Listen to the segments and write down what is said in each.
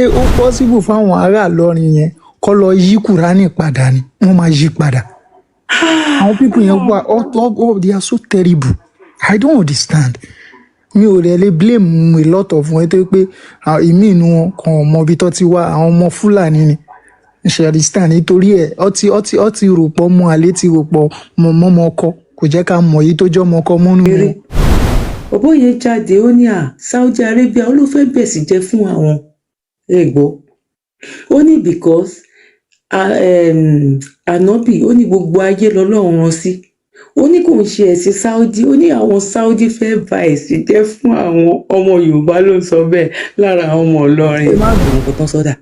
Ṣé ó possible fáwọn ará Ìlọrin yẹn kó lọ yí Kùránì padà ni? Wọ́n máa yí padà. Àwọn people yẹn wà they are so terrible. I don't understand. Mi ò rẹ̀ lè blame a lot of wọn tó pé ìmí inú wọn kàn mọ ibi tó ti wá àwọn ọmọ Fúlàní ni. Ṣẹ̀rìstán nítorí ẹ̀ ọtí rò pọ̀ mọ́ àlè ti rò pọ̀ mọ́ ọkọ kò jẹ́ ká mọ̀ èyí tó jọ́ ọmọ ọkọ mọ́nú wọn. Bọ̀bọ́ yẹn jáde ó ní Saudi Arabia ó ló fẹ́ bẹ̀sì jẹ́ fún àwọn ẹ̀gbọ́. Ó ní because ànábì ó ní gbogbo ayé lọ́lọ́run rán sí. Ó ní kò ń ṣe ẹ̀sìn Saudi, ó ní àwọn Saudi fẹ́ ba ẹ̀sìn jẹ́ fún àwọn ọmọ Yorùbá ló ń sọ bẹ́ẹ̀ lára àwọn ọmọ Ìlọrin. Ẹ má gbọ́ nǹkan tán sọ́dà.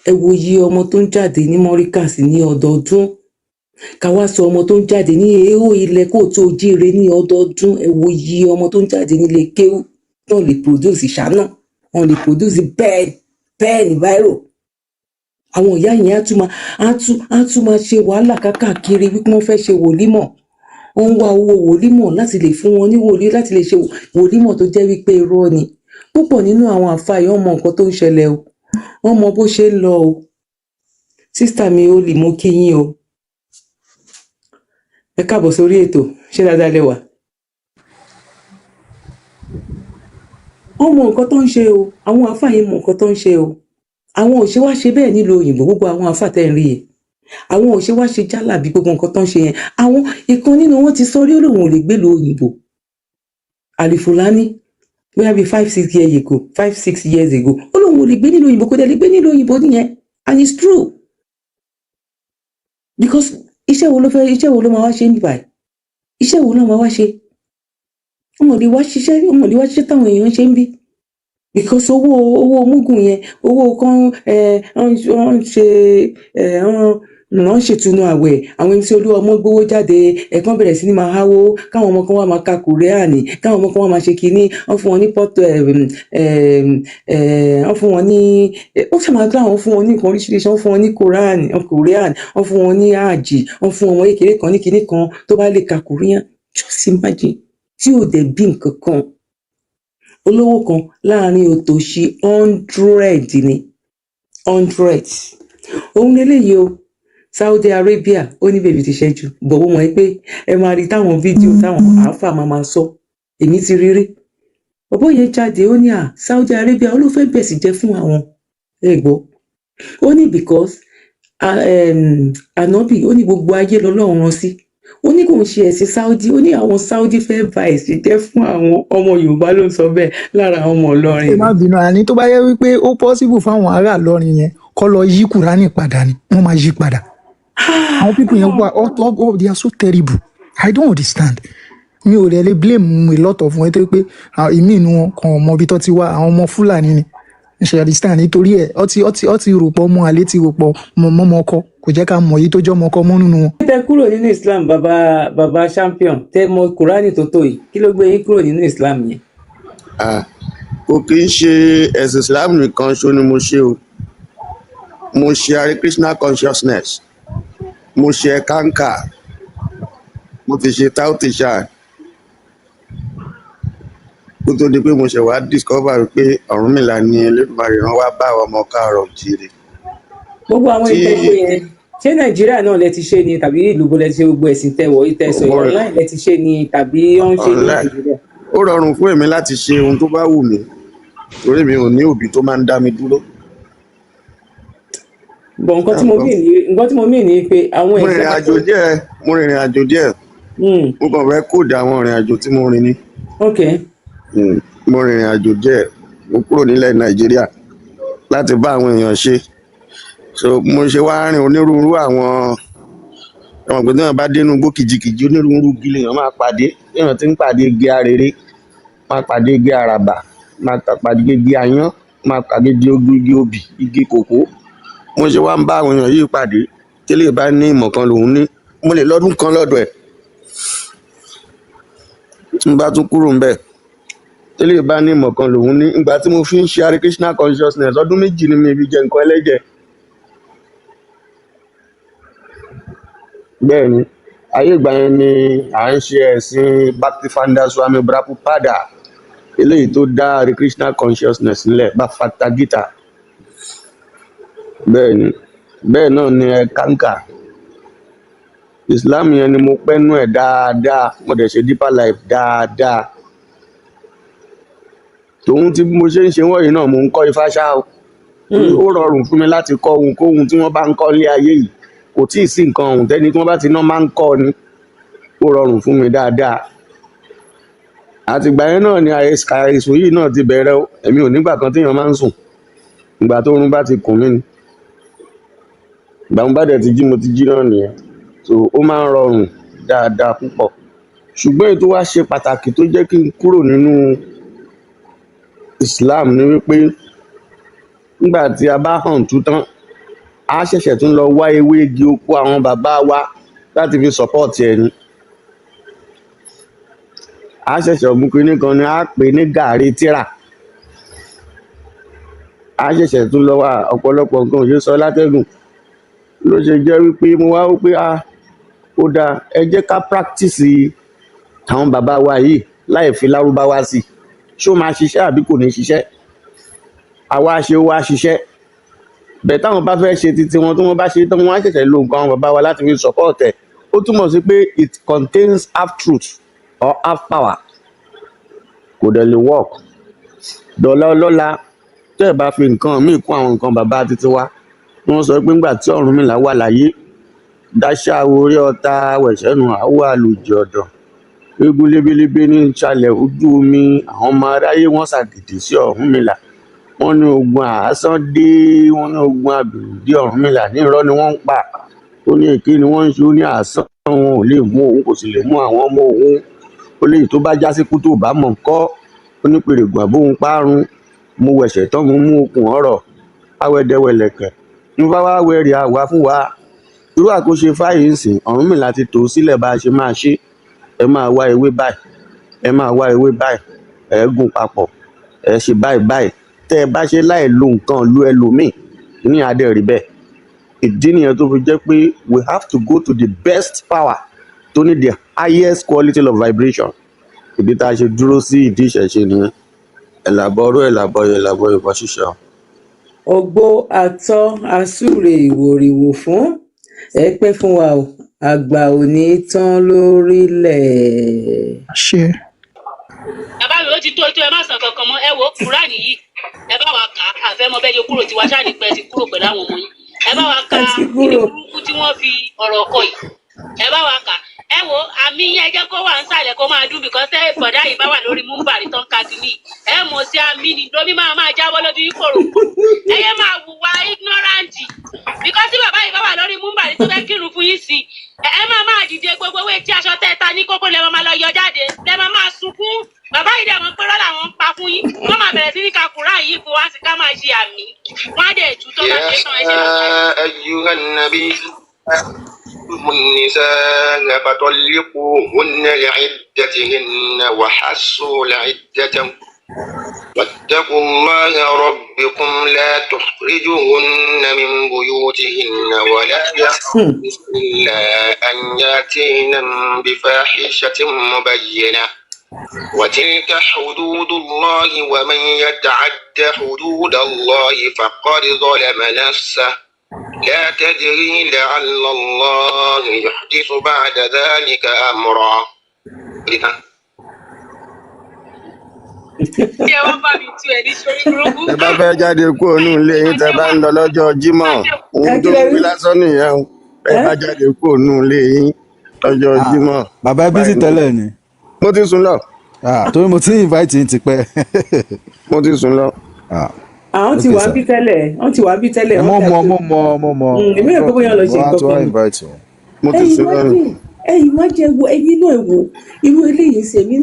Ẹ wo iye ọmọ tó ń jáde ní Mọ́ríkàsì ní ọdọọdún. Ká wá sọ ọmọ tó ń jáde ní èèwò ilẹ̀ Kóòtù Òjíire ní ọdọọdún. Ẹ wo iye ọmọ tó ń jáde nílé kéwú náà lè produce ìṣáná, wọn lè produce pen bírò. Àwọn ìyá yẹn á tún máa ṣe wàhálà káàkiri wípé wọ́n fẹ́ ṣe wòlímọ̀. Wọ́n ń wá owó wòlímọ̀ láti lè fún wọn ní láti lè ṣe wòlímọ̀ tó jẹ́ wípé irọ́ ni. Púpọ̀ nínú àwọn àfáà yìí wọ́n mọ nǹkan tó ń ṣẹlẹ̀ o. Wọ́n mọ bó ṣe ń lọ o. Sísítà mi ó lè mú kí yín o. Ẹ káàbọ̀ sórí ètò. Ṣé dáadáa lẹ wà? Wọ́n mọ nǹkan tó ń ṣe o. Àwọn àfáà yìí mọ nǹkan tó ń ṣe o. Àwọn ò ṣe wá ṣe bẹ́ẹ̀ nílùú òyìnbó gbogbo àwọn àfáà tẹ́ ń rí yẹn. Àwọn ò ṣe wá ṣe jálàbí gbogbo nǹkan tó ń ṣe yẹn. Àwọn ìkan nínú wọn ti sọ rí òun ò lè gbé lu òyìnbó. Àlìfùlání bóyá bíi 5-6 years ago ó lóun ò lè gbé nílùú òyìnbó kó dẹ̀ lè gbé nílùú òyìnbó nìyẹn. And it's true. Because iṣẹ́ wo ló máa wá ṣe níbàyí? Iṣẹ́ wo ló máa wá ṣe? Wọ́n ò lè wá ṣiṣẹ́ táwọn èèyàn ṣe ń bí. Because owó mugun yẹn, owó kan wọ́n ṣètùnú àwẹ̀, àwọn MC Olúọmọ gbówó jáde, ẹ̀kan bẹ̀rẹ̀ sí ní máa háwó, káwọn ọmọ kan wá máa ka Kùránì, káwọn ọmọ kan wá máa ṣe kinní, wọ́n fún wọn ní wọ́n fún wọn ní ó ṣàmà gbé àwọn fún wọn ní nǹkan oríṣiríṣi, wọ́n fún wọn ní Kùránì, wọ́n fún wọn ní àjì, wọ́n fún ọmọ kékeré kan ní kinní kan tó bá lè ka Kùránì. Just imagine tí ò dẹ̀ bí nǹkan kan. Olówó kan láàrin òtòṣì 100 ni 100. Òun lélẹ́yìí o. Saudi Arabia ó ní bèbí ti ṣẹ́jú bọ̀wọ́ mọ̀ pé ẹ máa rí táwọn fídíò táwọn àáfà máa sọ èmi ti rírí. Bọ̀bọ́ yẹn jáde ó ní Saudi Arabia ó ló fẹ́ bẹ̀sì jẹ́ fún àwọn ẹ̀gbọ́. Ó ní because ànábì ó ní gbogbo ayé lọ́lọ́run rán sí. Ó ní kò ń ṣe ẹ̀sìn Saudi, ó ní àwọn Saudi fẹ́ ba ẹ̀sìn jẹ́ fún àwọn ọmọ Yorùbá ló ń sọ bẹ́ẹ̀ lára àwọn ọmọ Ìlọrin. Ẹ má bínú àní tó bá yẹ wípé ó possible fáwọn ará Ìlọrin yẹn kó lọ yí Kùránì padà ni wọ́n máa yí padà. Àwọn people yẹn wà they are so terrible. I don't understand. Mi ò rẹ̀ lè blame a lot of wọn tó pé ìmí inú wọn kàn mọ ibi tó ti wá àwọn ọmọ Fúlàní ni. Ṣẹ̀rìstán nítorí ẹ̀ ọtí rò pọ̀ mọ́ àlè ti rò pọ̀ mọ́ ọkọ kò jẹ́ ká mọ̀ èyí tó jọ́ ọmọ ọkọ mọ́nú wọn. Tẹ́ kúrò nínú Islam bàbá champion tẹ́ mọ Kùránì tó tó yìí kí ló gbé yín kúrò nínú Islam yẹn? Kò kì í ṣe ẹ̀sìn Islam nìkan ṣo ni mo ṣe o. Mo ṣe Hare Krishna consciousness, mo ṣe kanka, mo ti ṣe tautisha kó tó di pé mo ṣe wá discover pé Ọ̀rúnmìlà ni Elédùmarè rán wá bá ọmọ káàárọ̀ oòjíire. Gbogbo àwọn ìtẹ́sẹ̀ yẹn ṣé Nàìjíríà náà lẹ ti ṣe ni tàbí ìlú bó lẹ ti ṣe gbogbo ẹ̀sìn tẹ̀wọ̀ ìtẹ̀sọ̀ yẹn online lẹ ti ṣe ni tàbí ó ń ṣe ní Nàìjíríà? Ó rọrùn fún èmi láti ṣe ohun tó bá wù mí torí mi ò ní òbí tó máa ń dá mi dúró. Bọ̀ nǹkan tí mo mí ní pé àwọn mo rìnrìn àjò díẹ̀ mo kàn fẹ́ kóòdù àwọn ìrìn àjò tí mo rìn ni. Okay. Mo rìnrìn àjò díẹ̀ mo kúrò nílẹ̀ Nàìjíríà láti bá àwọn èèyàn ṣe so mo ṣe wá rìn onírúurú àwọn pé tí wọ́n bá dénú igbó kìjikìji onírúurú igi lèèyàn máa pàdé èèyàn ti ń pàdé igi arèrè máa pàdé igi àràbà máa pàdé igi àyàn máa pàdé igi obì igi kòkó. Mo ṣe wá ń bá àwọn èèyàn yìí pàdé tí lè bá ní ìmọ̀ kan lòun ní mo lè lọ́dún kan lọ́dọ̀ ẹ̀ tí mo bá tún kúrò ń bẹ̀ tí lè bá ní ìmọ̀ kan lòun ní. Ìgbà tí mo fi ń ṣe Hare Krishna consciousness ọdún 2 ni mi fi jẹ nǹkan ẹlẹ́jẹ̀. Bẹ́ẹ̀ ni ayé ìgbà yẹn ni à ń ṣe ẹ̀sìn Bhaktivedanta Swami Prabhupada eléyìí tó dá recreational consciousness nílẹ̀ Bhagavad Gita. bẹ́ẹ̀ ni bẹ́ẹ̀ náà ni kàńkà Islam yẹn ni mo pẹ́nu ẹ̀ dáadáa, mo dẹ̀ ṣe deeper life dáadáa. tòun tí mo ṣe ń ṣe wọ̀nyí náà mo ń kọ́ ifá ṣá o. ó rọrùn fún mi láti kọ́ ohunkóhun tí wọ́n bá ń kọ́ ní ayé yìí, kò tí ì sí nǹkan ọ̀hún tẹ́ni tí wọ́n bá ti ná máa ń kọ́ ni. ó rọrùn fún mi dáadáa. àtìgbà yẹn náà ni àìsàn yìí náà ti bẹ̀rẹ̀ o. èmi ò nígbà kan téèyàn máa ń sùn, ìgbà tó oorun bá ti kùn mí ni, ìgbà mo bá dẹ̀ ti jí mo ti jí náà nìyẹn. so ó máa ń rọrùn dáadáa púpọ̀. ṣùgbọ́n èyí tó wá ṣe pàtàkì tó jẹ́ kí n kúrò nínú Islam ni wípé nígbà tí a bá hàn tú tán, a ṣẹ̀ṣẹ̀ tún lọ wá ewé igi oko àwọn bàbá wa láti fi support ẹni. a ṣẹ̀ṣẹ̀ mú kinní kan ni a pè ní gàrí tíra. a ṣẹ̀ṣẹ̀ tún lọ wá ọ̀pọ̀lọpọ̀ nǹkan ò ṣe sọ látẹ̀gùn. ló ṣe jẹ́ wípé mo wá wípé ó dáa, ẹ jẹ́ ká practice àwọn bàbá wa yìí láì fi lárúbáwá sí i. ṣó máa ṣiṣẹ́ àbí kò ní ṣiṣẹ́? àwa ṣe ó wá ṣiṣẹ́. bẹ́ẹ̀ táwọn bá fẹ́ ṣe títí wọn tí wọ́n bá ṣe tán, wọ́n á ṣẹ̀ṣẹ̀ lo nǹkan àwọn bàbá wa láti fi support ẹ̀. ó túmọ̀ sí pé it contains half truth or half power. kò dẹ̀ lè work. dọ̀la ọlọ́la tẹ́ ẹ̀ bá fi nǹkan míì kún àwọn nǹkan bàbá títí wa, wọ́n sọ pé ńgbà tí Ọ̀rúnmìlà wà láyé, dáṣà orí ọ̀tá wẹ̀ṣẹ́nu àwọ̀ àlùjọ ọ̀dọ̀, eégún lébélébé ní ìṣàlẹ̀ ojú omi, àwọn ọmọ aráyé wọ́n ṣàgìdì sí Ọ̀rúnmìlà. wọ́n ní ogun àásán dé, wọ́n ní ogun àbẹ̀rù dé Ọ̀rúnmìlà, ní irọ́ ni wọ́n ń pa. ó ní èké ni wọ́n ń ṣe, ó ní àásán wọn ò lè mú òun, kò sì lè mú àwọn ọmọ òun. ó léyìí tó bá já síkú tó bá mọ̀ ńkọ́. ó ní pèrègùn àbóhun párun, mo wẹ̀ṣẹ̀ tán mo mú okùn ọ̀rọ̀, awẹ́dẹ́wẹ̀lẹ̀kẹ̀ ń bá wá wẹ̀rì àwa fún wa. irú àkóṣe fáyìí ń sìn, Ọ̀rúnmìlà ti tò ó sílẹ̀ bá a ṣe máa ṣe. ẹ máa wá ewé báyìí, ẹ máa wá ewé báyìí, ẹ gún papọ̀, ẹ ṣe báyìí báyìí. tẹ́ ẹ bá ṣe láì lo nǹkan lu ẹlòmíì ní adé rí bẹ́ẹ̀. ìdí nìyẹn tó fi jẹ́ pé we have to go to the best power tó ní the highest quality of vibration. ìdí tá a ṣe dúró sí ìdí ìṣẹ̀ṣe nìyẹn. ẹ̀làbọ̀rú ẹ̀làbọ̀yọ̀ ẹ̀làbọ̀yọ̀ ìbọn ṣíṣe. ògbó àtọ àsúre ìwòrìwò fún ẹ pẹ́ fún wa o, àgbà ò ní tán lórílẹ̀. ṣe bàbá mi ó ti tó ẹ má sàn kankan mọ́. ẹ wo Kúránì yìí, ẹ bá wa kà á. àfẹmọ bẹ́ẹ̀ yóò kúrò tiwa ṣáà ní pẹ́ ti kúrò pẹ̀lú àwọn ọmọ yín. ẹ bá wa ka Àti kúrò. ìdí burúkú tí wọ́n fi ọ̀rọ̀ kọ yìí. ẹ bá wa kà. ẹ wo àmì yẹn jẹ́ kó wà ń sàlẹ̀ kó máa dún bìkan tẹ́ bọ̀dá yìí bá wà lórí múmbàrí tán kàdínì. ẹ mọ̀ sí àmì ni lómi máa jábọ́ lójú yín kòrò. ẹ yẹ máa wùwà ignorant. bìkan tí bàbá yìí bá wà lórí múmbàrí tó fẹ́ kírun fún yín sí ẹ máa dìde gbogbo owó etí aṣọ tẹ́ta ní kókó lẹ́ máa lọ yọ jáde lẹ́ máa sunkún. bàbá yìí dẹ̀ wọ́n pé rọ́lá wọn ń pa fún yín. wọ́n máa bẹ̀rẹ̀ sí ní ka Kùránì yìí fún wa sí ká máa ṣe àmì. wọ́n á dẹ̀ tú tó bá ṣe tán ẹ ṣe lọ́wọ́. أيها النبي النساء فطلقوهن لعدتهن وحصوا العدة واتقوا الله ربكم لا تخرجوهن من بيوتهن ولا يخرجن إلا أن يأتين بفاحشة مبينة وتلك حدود الله ومن يتعد حدود الله فقد ظلم نفسه لا تدري لعل الله يحدث بعد ذلك أمرا. ṣé wọ́n bá mi tú ẹ ní sórí burúkú. ẹ bá fẹ́ jáde kúrò nínú ilé yín, tẹ́ bá ń lọ lọ́jọ́ Jímọ̀, ohun tó wí lásán nìyẹn o. ẹ bá jáde kúrò nínú ilé yín lọ́jọ́ Jímọ̀. bàbá bísí tẹ́lẹ̀ ni. mo ti sùn lọ. torí mo ti invite yín tipẹ́. mo ti sùn lọ. àwọn ti Okay, wà sir. bí tẹ́lẹ̀ wọ́n ti wà bí tẹ́lẹ̀. mo wọ́n ti mọ. èmi rẹ̀ pé bóyá lọ ṣe wọ́n á nǹkan tún wá kan. invite wọn. mo ti sùn lọ. ẹ̀yin má jẹ́ wo ẹ̀yin náà wo irú eléyìí ṣe mí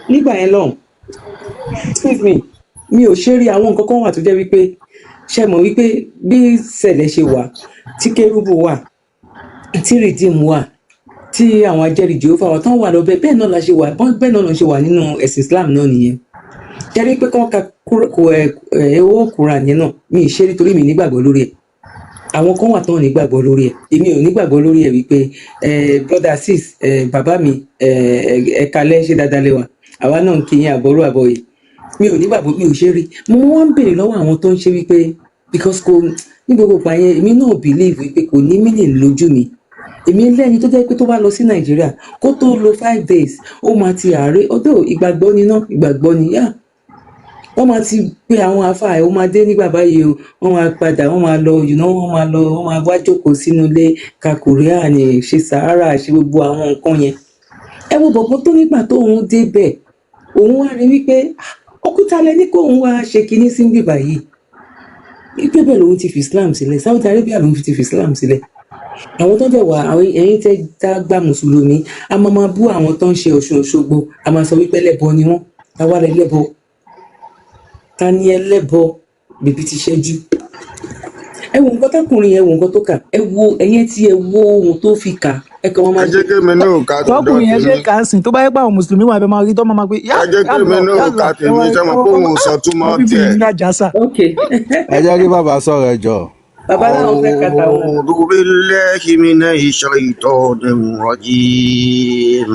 nígbà yẹn lọ́hùn. excuse me, mi ò ṣe rí àwọn nǹkan kan wà tó jẹ́ wípé ṣe mọ̀ wípé bí ṣẹlẹ̀ ṣe wà, tí kérúbù wà, tí rìdíìmù wà, tí àwọn ajẹ́rìí Jèhófà wà tán wà lọ bẹ́ẹ̀ náà la ṣe wà bẹ́ẹ̀ náà la ṣe wà nínú ẹ̀sìn Islam náà nìyẹn. jẹ́rí pé kán ka owó Kùránì yẹn náà mi ì ṣe rí torí mi nígbàgbọ́ lórí ẹ̀. àwọn kan wà tán nígbàgbọ́ lórí ẹ̀, èmi ò nígbàgbọ́ lórí ẹ̀ wípé brother sis bàbá mi ẹ̀ka lẹ́ ṣe dáadáa lẹ́wà àwa náà ń kí yín àbọ̀rú àbọ̀yè mi ò nígbàgbọ́ mi ò ṣe rí mo wá ń béèrè lọ́wọ́ àwọn tó ń ṣe wípé because kò ní gbogbo ìgbà yẹn èmi náà believe wípé kò ní meaning lójú mi èmi lẹ́ni tó jẹ́ pé tó bá lọ sí nàìjíríà kó tó lo 5 days ó máa ti àárẹ̀ ọdọ ìgbàgbọ́ ni náà ìgbàgbọ́ ni yá wọ́n máa ti pe àwọn àáfàá ẹ̀ ó máa dé nígbà báyìí o wọ́n máa padà wọ́n máa lọ wọ́n máa wá jókòó sínú ilé ka Quran ṣe sàárà ṣe gbogbo àwọn nǹkan yẹn ẹ wo bọ̀bọ̀ tó nígbà tó òun débẹ̀ òun wá rí wípé òkúta lẹni kó òun wá ṣe kinní sí bíbà yìí wípé bẹ́ẹ̀ lòun ti fi Islam sílẹ̀ Saudi Arabia lòun ti fi Islam sílẹ̀ àwọn tó dẹ̀ wà àwọn ẹ̀yin tẹ́ dágbà mùsùlùmí a máa bú àwọn tó ń ṣe Ọ̀ṣun Òṣogbo a máa sọ wípé ẹlẹ́bọ ni wọ́n táwa lẹ lẹ́bọ ta ni ẹlẹ́bọ bèbí ti ṣẹ́jú ẹ wo nǹkan tọkùnrin yẹn wo nǹkan tó kà ẹ wo ẹ̀yẹn tí ẹ wo ohun tó fi kà ẹ kàn wọ́n máa jẹ́ kí mi náà ká tó tọkùnrin yẹn ṣe kà á sìn tó bá yẹ pé àwọn mùsùlùmí wà bẹ́ẹ̀ máa rí tó máa gbé ẹ jẹ́ kí mi náà ká tèmi sọ́mọ pé òun sọ túmọ̀ tiẹ̀. ok ẹ jẹ́ kí bàbá sọ̀rọ̀ ẹ jọ. bàbá náà fẹ́ kàtà wọn. أعوذ بالله من الشيطان الرجيم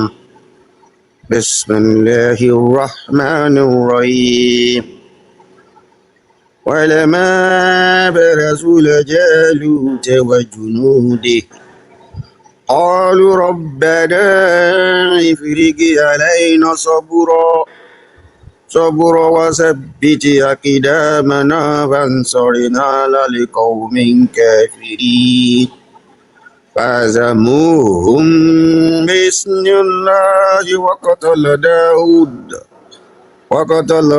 بسم الله الرحمن الرحيم ولما برزوا لجالوت وجنوده قالوا ربنا افرغ علينا صبرا وثبت أقدامنا فانصرنا على القوم الكافرين فهزموهم بإذن الله وقتل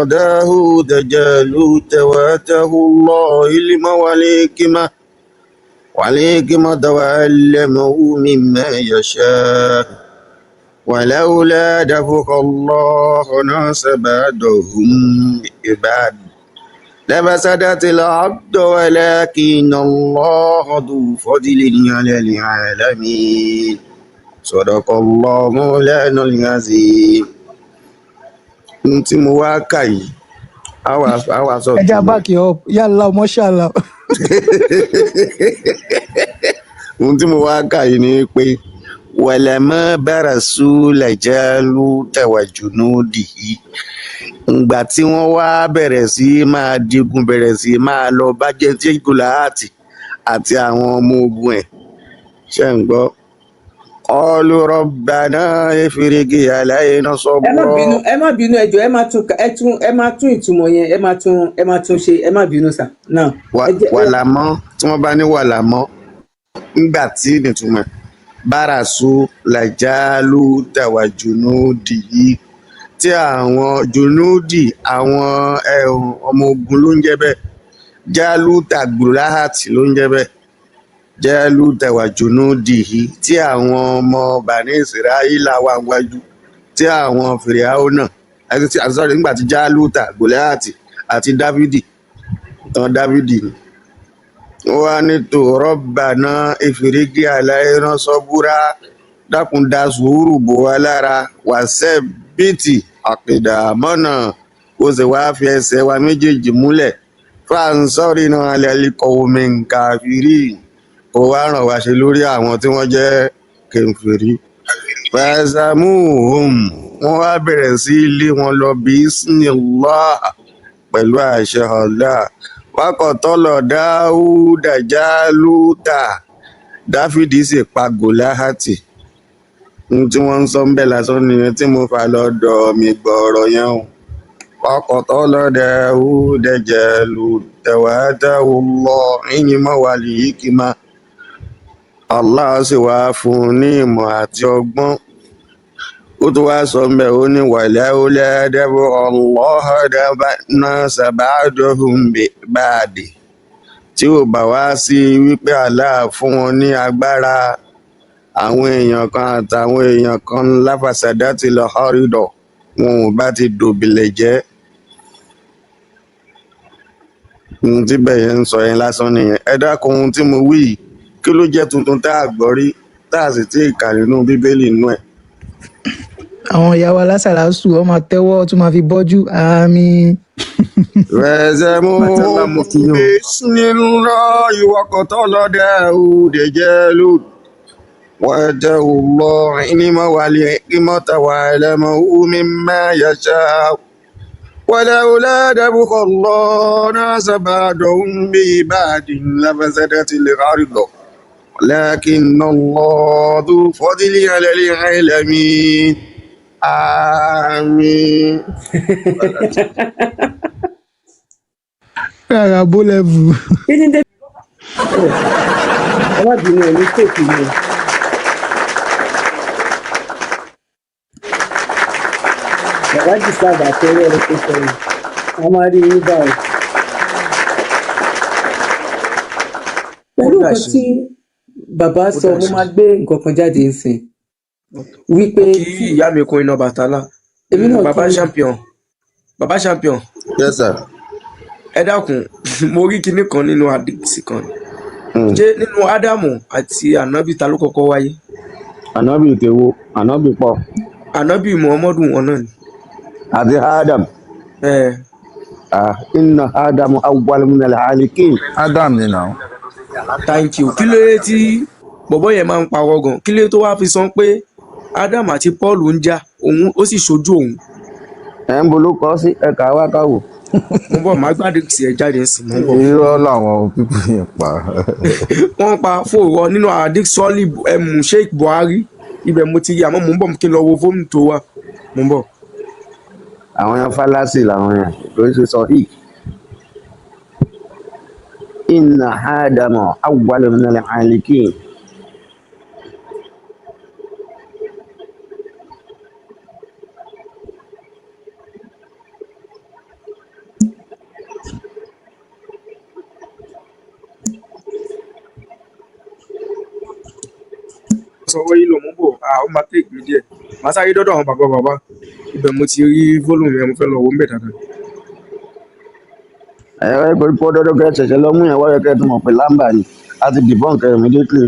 داود جالوت وآتاه الله والحكمة وعلمه مما يشاء ولولا دفع الله الناس بعضهم ببعض لفسدت الأرض ولكن الله ذو فضل على العالمين صدق الله مولانا العظيم. Tí mo wá kà yìí àwa sọ ẹja back you up yàlla mọ́ṣálà. ohun tí mo wá kà yìí ni pé wàlámà barasul Jaluta wa junudihi ìgbà tí wọ́n wá bẹ̀rẹ̀ sí máa digun bẹ̀rẹ̀ sí máa lọ bá jẹ́ tí Gòláyátì àti àwọn ọmọ ogun ẹ̀ ṣe ń gbọ́ qalu rabbana ifrig alayna sabra. ẹ má bínú ẹjọ ẹ má tún ìtumọ̀ yẹn ẹ má tún ṣe ẹ má bínú sà náà. wàlámọ́ tí wọ́n bá ní wàlámọ́ nígbà tí nìtumọ̀ barasul Jaluta wa junudihi tí àwọn junudi àwọn ọmọ ogun ló ń jẹ́ bẹ́ẹ̀ Jaluta Gòláyátì ló ń jẹ́ bẹ́ẹ̀ Jaluta wa junudihi tí àwọn ọmọ Bani Israila wà wájú tí àwọn Fìràhónà àti sọ́ọ̀rì nígbà tí Jaluta Gòláyátì àti Dávidi ni wọ́n á ní tó Rabbana ifrig alayna sabra dákun dá sùúrù bò wá lára wasabbiti aqdamana ó sì wá fi ẹsẹ̀ wa méjèèjì múlẹ̀ fansurna ala alqawmin kafirin ó wá ràn wá ṣe lórí àwọn tí wọ́n jẹ́ kèfèrí. fazamuhum wọ́n wá bẹ̀rẹ̀ sí ilé wọn lọ bí isnillah pẹ̀lú àṣẹ Allah waqatala Dáúdà Jálútà Dáfídì sì pa Gòláyátì. Tí wọ́n ń sọ ń bẹ̀ lásán nìyẹn tí mo fà lọ́dọ̀ mi gbọ́ọ̀rọ̀ yẹn o. waqatala Dáúdà Jálútà wa'atahu Allahu al-ilma wal-hikma Allah sì wá fún un ní ìmọ̀ àti ọgbọ́n. Ó tún wá sọ mbẹ́ ó ní walaula daf'u Allahi an-nasa ba'dahum bi-ba'd tí ò bá wá sí wípé Allah fún wọn ní agbára àwọn èèyàn kan àtàwọn èèyàn kan lafasadatil ardu wọn ò bá ti dòbìlẹ̀ jẹ́. Ohun tí bẹ́ẹ̀ ń sọ yẹn lásán nìyẹn. Ẹ dákun ohun tí mo wí yìí kí ló jẹ́ tuntun tá a gbọ́ rí tá a sì tí ì kà nínú bíbélì inú ẹ̀. àwọn ìyá wa lásàlásù ọ máa tẹ́wọ́ tún máa fi bọ́jú àmín. فهزموهم بإذن الله وقتل داود جالوت وآتاه الله العلم والحكمة وعلمه مما يشاء ولولا دفع الله ناس بعدهم ببعد لفسدت الأرض ولكن الله ذو فضل على العالمين آمين. Rárá bó lẹ́bù. kí ni dé. ẹ má bínú ẹ ní kóòtù mi. bàbá jù sábà àtẹwé rẹ tó sọ̀rọ̀ wọn máa rí yín báyìí. pẹ̀lú nǹkan tí bàbá sọ mo máa gbé nǹkan kan jáde nsìn wípé kí ìyá mi kún iná bàtálá èmi náà bàbá kí champion bàbá champion Yes, sir. ẹ dákun mo rí kinní kan nínú àdìsí kan ṣé nínú ádámù àti ànábì ta ló kọ́kọ́ wáyé Ànábì tèwo, ànábì pọ̀. ànábì muhammadu wọn náà ni Àti Adam. ẹ Inna Adam awwal min al-halikin. Adam ni now. thank you kí ló dé tí bọ̀bọ́ yẹn máa ń parọ́ gan kí ló dé tó wá fi sọ pé ádámù àti paul ń jà òun ó sì ṣojú òun Ẹ̀ ń bolo kọ́ sí ẹ̀ka wákàwò. mo bọ̀ má gbádùn sí ẹ jáde sí mo ń bọ̀ Irọ́ làwọn pípọ̀ yẹn pa. wọ́n pa fòrọ nínú àdìs sọ́ọ̀lì sheikh buhari ibẹ̀ mo ti rí àmọ́ mo ń bọ̀ kí n lọ wo fóònù tó wà mo ń bọ̀. Àwọn yẹn fálásì làwọn yẹn ló ń ṣe sọ hí. Inna Adam awwal min al-halikin. sọwọ́ yìí lọ mú bọ̀ ó máa tèkì mí díẹ̀ màá sáré dọ́dọ̀ àwọn bàbá ibẹ̀ mo ti rí fólùmù yẹn mo fẹ́ lọ wo ń bẹ̀ dáadáa. Ẹ̀rọ ìpò dọ́dọ̀ kẹ́ ṣẹ̀ṣẹ̀ lọ́mú yẹn wáyé kẹ́ tó mọ̀ pé lámbà ni a ti debunk immediately.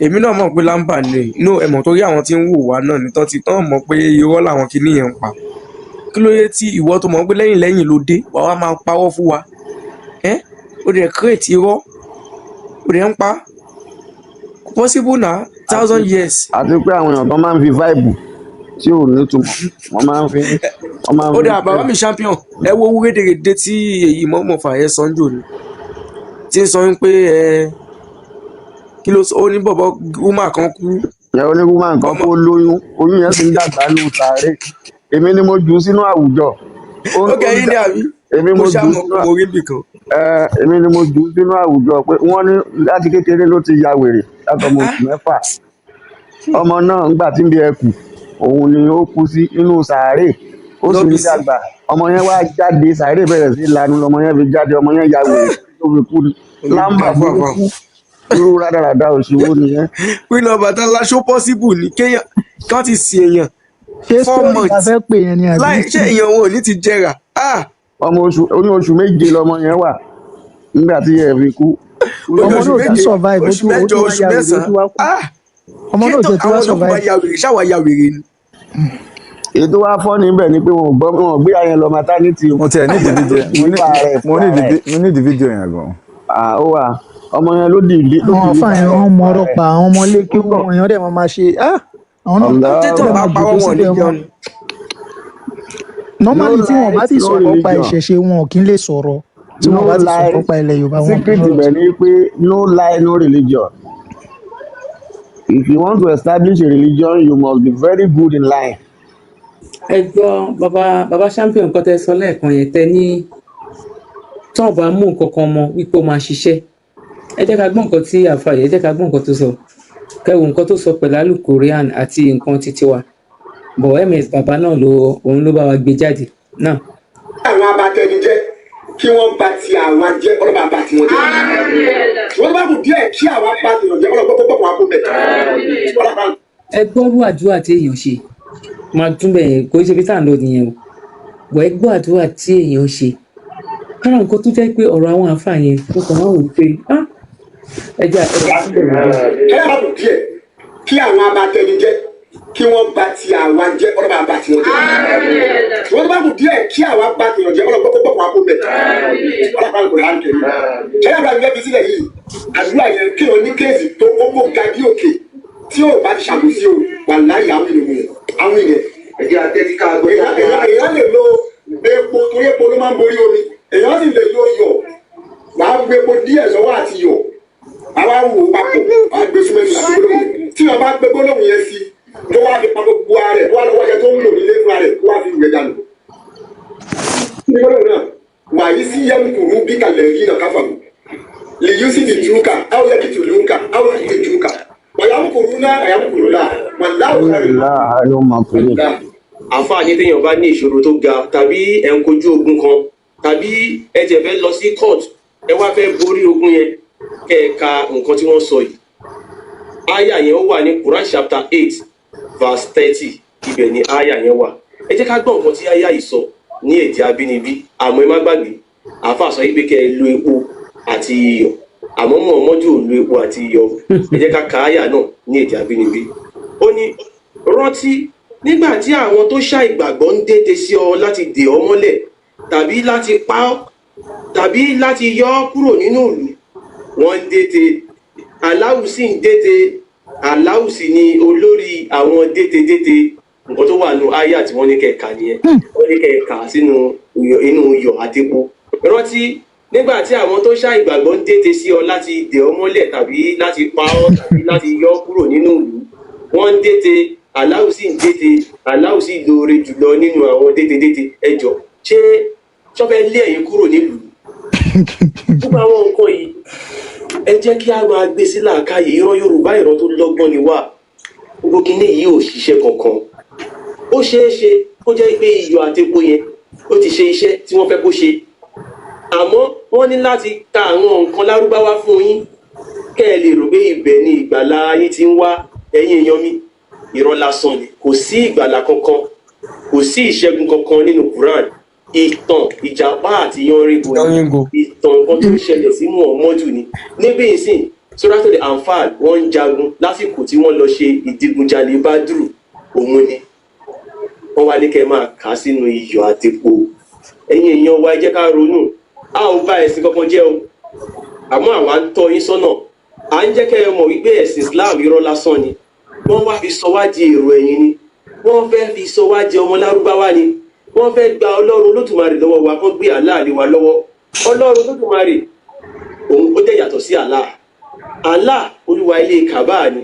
èmi náà mọ̀ pé lámbà ni inú ẹ̀mọ̀ torí àwọn tí ń wò wá náà ní tán mọ̀ pé irọ́ làwọn kinní yẹn ń pa kí ló dé tí ìwọ tó mọ̀ pé lẹ́yìn ló dé wàá wá máa parọ́ fún wa ó dẹ̀ create irọ́ ó dẹ̀ ń pa possible na 1000 years. Àti pé àwọn èèyàn kan máa ń fi vibe tí ò ní túmọ̀ wọ́n máa ń fi. ó dà bàbá mi champion ẹ wo owó rédèrèdè tí èyí mọ̀mọ́ fàyẹ sanjó ni tí ń sọ pé kí ló ó ní bọ̀bọ̀ gúmà kan kú. Ẹ onígbùmọ̀ nǹkan kó lóyún oyún yẹn sì ń dàgbà ní sàárè èmi ni mo jù ú sínú àwùjọ. ó kẹ́yìn ní àbí èmi mo jù ú ṣàmọ̀ sínú mo rí bìkan. èmi ni mo jù ú sínú àwùjọ pé wọ́n ní láti kékeré ló ti ya wèrè látọmọ oṣù mẹ́fà ọmọ náà ńgbà tí ń bí ẹkù òun ni ó kú sí inú sàárè ó sì ń dàgbà ọmọ yẹn wá jáde sàárè bẹ̀rẹ̀ sí lanu lọmọ yẹn fi jáde ọmọ yẹn ya wèrè tó fi kú ni lámbà burúkú irú rádaràda òṣìwò nìyẹn. pínlẹ̀ Ọbàtálá ṣó possible ní kéèyàn kan ti sin èèyàn Ṣé 4 sọ́ọ̀rì la months fẹ́ pè yẹn ni láì àbí? ṣe èèyàn wọn ò ní ti jẹrà ọmọ oṣù méje lọmọ yẹn wà nígbà tí ẹ fi kú. Ọmọ náà ti survive oṣù mẹ́jọ oṣù mẹ́sàn-án ọmọ náà ti wá àwọn tó bá survive. ya wèrè ṣáwa ya wèrè ni. èyí tó wá fọ́ níbẹ̀ ni pé wọn gbé ayẹyẹ lọ maternity. Mo tiẹ̀ ní ìdí fídíò mo ní ìdí fídíò yẹn gan. Ó wà ọmọ yẹn ló dìde. Àwọn fáyẹn wọn mọ ọ̀rọ̀ pa àwọn ọmọ ilé kí wọn èèyàn dẹ̀ máa ṣe àwọn náà tètè bá pa wọn ní jẹun ni. normally tí wọn bá ti sọ̀rọ̀ pa ìṣẹ̀ṣe wọn kì í lè sọ̀rọ̀ tí wọn bá ti sọ̀rọ̀ pa ilẹ̀ Yorùbá wọn. secret ibẹ̀ ni pé no lie no religion. If you want to establish a religion you must be very good in lying. ẹ gbọ́ bàbá champion nǹkan tẹ́ sọ lẹ́ẹ̀kan yẹn tẹ́ ní tí wọ́n bá mú nǹkan kan mọ wípé ó máa ṣiṣẹ́ ẹ jẹ́ ká gbọ́ nǹkan tí àfààyè ẹ jẹ́ ká gbọ́ nǹkan tó sọ kẹwò nǹkan tó sọ pẹ̀lú alukorean àti nǹkan títí wa bọ̀ ms bàbá náà òun ló bá wa gbé jáde náà. àwọn abatẹnijẹ kí wọ́n bá ti àwọn jẹ́ ọlọ́ba bá ti wọn jẹ́ wọ́n bá kù díẹ̀ kí àwọn bá ti wọn jẹ́ ọlọ́ba pọ̀pọ̀ wọn kó bẹ̀. ẹ gbọ́rú àdúrà tí èèyàn ṣe máa tún bẹ̀ yẹn kò ṣe fi tá à ń lọ nìyẹn o bọ̀ ẹ gbọ́ àdúrà tí èèyàn ṣe kára nǹkan tó jẹ́ pé ọ̀rọ̀ àwọn àǹfà yẹn tó kàn wọ́n wò pé ẹja ẹ bá kù díẹ̀ kí àwọn abatẹnijẹ kí wọ́n bá ti àwọn jẹ́ ọlọ́ba bá ti wọn jẹ́ wọ́n bá kù díẹ̀ kí àwọn bá ti wọn jẹ́ ọlọ́ba pọ̀pọ̀ wọn kó bẹ̀. ẹ yàrá mi lẹ́bi sílẹ̀ yìí àdúrà yẹn kí o ní kéèsì tó kókó ga bí òkè tí o bá ti ṣàkóso o wà láyé àwọn ènìyàn àwọn ènìyàn. ẹ̀jẹ̀ àtẹ́tí ká gbé. èèyàn lè lo epo torí epo ló máa ń borí omi èèyàn sì lè lo iyọ̀ wàá gbé epo díẹ̀ sọ́wọ́ àti iyọ̀ àwa wò papọ̀ wàá gbé súnmẹ́tì àti gbólóhùn tí wọ́n bá gbé gbólóhùn yẹn sí tó wá fi pa gbogbo ara rẹ̀ tó wá lọ́wọ́ yẹn tó ń lò nílé fúnra rẹ̀ tó wá fi wẹ̀ dànù. ní gbólóhùn náà wàá yí sí yẹ́mùkùrú bí kalẹ̀ yìí nà káfà mi lè yí sí tìtúkà áwọ̀ yẹ kìtì lùkà áwọ̀ yẹ kìtì tìtúkà ọ̀yàmùkùrú náà ọ̀yàmùkùrú náà wà láwùjọ àǹfààní téèyàn bá ní ìṣòro tó ga tàbí ẹ̀ ń kojú ogun kan tàbí ẹ jẹ̀ fẹ́ lọ sí court ẹ wá fẹ́ borí ogun yẹn kẹ́ ẹ ka nǹkan tí wọ́n sọ yìí. Aya yẹn ó wà ní Quran chapter 8 verse 30 ibẹ̀ ni aya yẹn wà. Ẹ jẹ́ ká gbọ́ nǹkan tí aya yìí sọ ní èdè abínibí àmọ́ ẹ má gbàgbé àáfàá sọ pé kẹ́ ẹ lo epo àti iyọ̀ àmọ́ Muhammadu ò lo epo àti iyọ̀. Ẹ jẹ́ ká ka aya náà ní èdè abínibí. Ó ní rántí nígbà tí àwọn tó ṣàìgbàgbọ́ ń dètè sí ọ láti dè ọ́ mọ́lẹ̀ tàbí láti pa ọ́ tàbí láti yọ ọ́ kúrò nínú ìlú wọ́n ń dètè Allahu sì ń dètè Allahu sì ni olórí àwọn dètè nǹkan tó wà nù àyà tí wọ́n ní kẹ̀ka nìyẹn wọ́n ní kẹ̀ka sínú inú iyọ̀ àtẹ̀pọ̀. Rántí nígbà tí àwọn tó ṣàìgbàgbọ́ ń dètè sí ọ láti dè ọ́ mọ́lẹ̀ tàbí láti pa ọ́ tàbí láti yọ ọ́ kúrò nínú ìlú wọ́n ń dètè Allahu sì ń dètè Allahu sì lóore jùlọ nínú àwọn dètè ẹjọ́ ṣé sọ́fẹ́ lé ẹ̀yin kúrò nílùú. Gbogbo àwọn nǹkan yìí ẹ jẹ́ kí a máa gbé sí làákàyè ìran Yorùbá ìran tó lọ́gbọ́n ni wá. Gbogbo kinní yìí ò ṣiṣẹ́ kankan. Ó ṣeé ṣe kó jẹ́ pé iyọ̀ àti epo yẹn ó ti ṣe iṣẹ́ tí wọ́n fẹ́ kó ṣe. Àmọ́ wọ́n ní láti ka àwọn nǹkan lárúbáwá fún yín kẹ́ ẹ lè rò pé ibẹ̀ ni ìgbàlà yín ti ń wá ẹ̀yin èèyàn mi. Irọ́ lásán ni kò sí ìgbàlà kankan kò sí ìṣẹ́gun kankan nínú Quran. Ìtàn ìjàpá àti yanringo ìtàn nǹkan tó ṣẹlẹ̀ sí Muhammadu ni níbi ìsìn Suratul Anfal wọ́n ń jagun lásìkò tí wọ́n lọ ṣe ìdigunjalè Badru òun ni wọ́n wá ní kẹ́ máa kà á sínú iyọ̀ àtẹ̀pọ̀. Ẹ̀yin èèyàn wa ẹ jẹ́ ká ronú a ò bá ẹ̀sìn kankan jẹ́ o àmọ́ àwa ń tọ́ yín sọ́nà à ń jẹ́ kẹ́ ẹ mọ̀ wípé ẹ̀sìn Islam irọ́ lásán ni wọ́n wá fi sọ wá di èrò ẹ̀yìn ni wọ́n fẹ́ fi sọ wá di ọmọ lárúbáwá ni wọ́n fẹ́ gba Ọlọ́run Olódùmarè lọ́wọ́ wa kán gbé Allah lé wa lọ́wọ́. Ọlọ́run Olódùmarè òun ó dẹ̀ yàtọ̀ sí Allah. Allah olúwa ilé Kaaba ni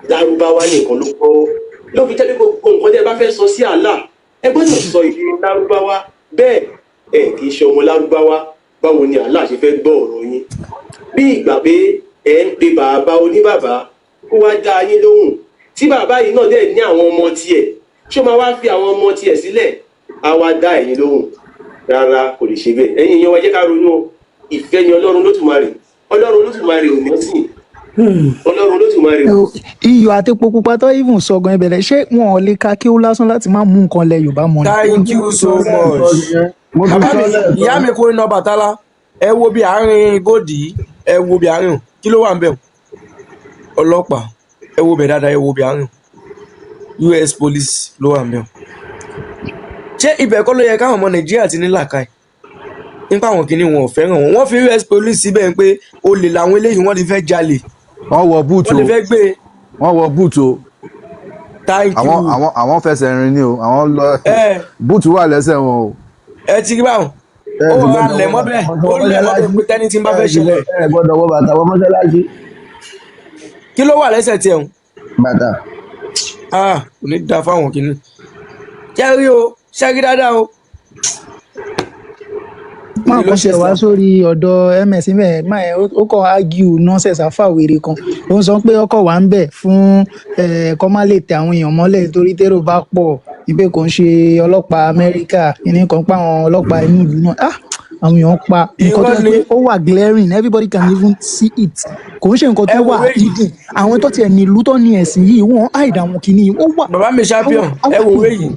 lárúbáwá nìkan ló kọ́ ló fi jẹ́ pé gbogbo nǹkan tí ẹ bá fẹ́ sọ sí Allah ẹ gbọ́dọ̀ sọ èdè lárúbáwá bẹ́ẹ̀ ẹ kì í ṣe ọmọ lárúbáwá báwo ni Allah ṣe fẹ́ gbọ́ ọ̀rọ̀ yín. Bí ìgbà pé ẹ ń pe bàbá oníbàbá kó wá dá yín lóhùn tí bàbá yìí náà dẹ̀ ní àwọn ọmọ tiẹ̀ ṣó máa wá fi àwọn ọmọ tiẹ̀ sílẹ̀ á wá dá ẹ̀yin lóhùn rárá kò lè ṣe bẹ́ẹ̀. Ẹ̀yin èèyàn wa jẹ́ ká ronú ìfẹ́ ni Ọlọ́run Olódùmarè Ọlọ́run Olódùmarè ò mẹ́sìn Ọlọ́run Olódùmarè ò. iyọ̀ àti epo pupa tó even sọ̀gan ìbẹ̀rẹ̀ ṣé wọn ò lè ka kí ó lásán láti má mú nǹkan lẹ Yorùbá mọ́ ni. Thank you so much. Bàbá mi ìyá mi kó iná Bàtálá ẹ wo bí àárín gòdì ẹ wo bí àárín kí ló wà ń bẹ̀ ọlọ́pàá ẹ wo bẹ̀ dáadáa ẹ wo bí àárín US police ló wà ń bẹ̀. Ṣé ibẹ̀ kọ́ ló yẹ káwọn ọmọ Nàìjíríà ti ní làákàyè nípa àwọn kìíní wọn ò fẹ́ràn wọn wọ́n fi US police síbẹ̀ pé olè làwọn eléyìí wọ́n ti fẹ́ jalè wọ́n wọ búùtù wọ́n ti fẹ́ gbé wọ́n wọ búùtù thank you àwọn fẹsẹ̀ rìn ni o àwọn lọ búùtù wà lẹ́sẹ̀ wọn o. ẹ ti rí báwọn ó wà lẹ̀ mọ́ bẹ́ẹ̀ ó lẹ̀ mọ́ bẹ́ẹ̀ pé tẹ́ni tí ń bá fẹ́ ṣẹlẹ̀. ẹ gbọ́dọ̀ wọ bàtà wọ mọ́ṣáláṣí. kí ló wà lẹ́sẹ̀ tiẹ̀ ń. bàtà. kò ní da fáwọn kìíní. jẹ́rí o ṣẹ́rí dáadáa o. máa kọ́ ṣe wá sórí ọ̀dọ̀ ms bẹ́ẹ̀ máa ó kọ́ argue nonsense àfàwérè kan ó ń sọ pé ọkọ̀ wà ń bẹ̀ fún kọ́ má lè tẹ àwọn èèyàn mọ́lẹ̀ torí tèrò bá pọ̀ ibẹ̀ kò ń ṣe ọlọ́pàá Amẹ́ríkà ìní kan pa àwọn ọlọ́pàá inú ìlú náà àwọn èèyàn pa nǹkan tó yẹ pé ó wà glaring everybody can even see it kò ń ṣe nǹkan tó wà hidden àwọn tó tiẹ̀ ní ìlú tó ní ẹ̀sìn yìí wọ́n hide àwọn kìíní ó wà. bàbá mi champion ẹ wo ìwé yìí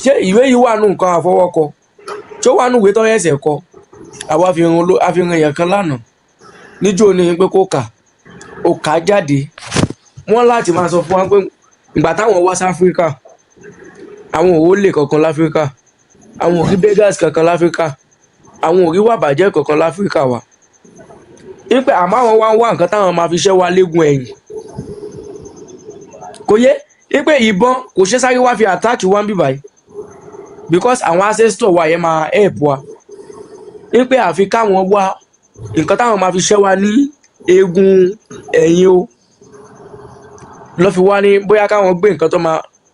ṣé ìwé yìí wà nù nǹkan àfọwọ́kọ tí ó wà nù ìwé tó yẹ ẹsẹ̀ kọ àwọn àfihàn èèyàn kan lánàá níjó ni pé kó kà ó kà á jáde wọ́n láti máa sọ fún wa pé ìgbà táwọn wá sí Áfíríkà àwọn ò lè kankan láfíríkà àwọn ò rí beggars kankan láfíríkà àwọn ò rí wà bàjẹ́ kankan láfíríkà wa wípé àmọ́ àwọn wá ń wá nǹkan táwọn máa fi ṣẹ́ wa léegun ẹ̀yìn kò yé wípé ìbọn kò ṣe sáré wá fi àtáàkì wá ń bì báyìí because àwọn ancestor wa yẹn máa help wa ní pé àfi káwọn wá nǹkan táwọn máa fi ṣẹ́ wa ní eegun ẹ̀yìn o lọ́ fi wá ní bóyá káwọn gbé nǹkan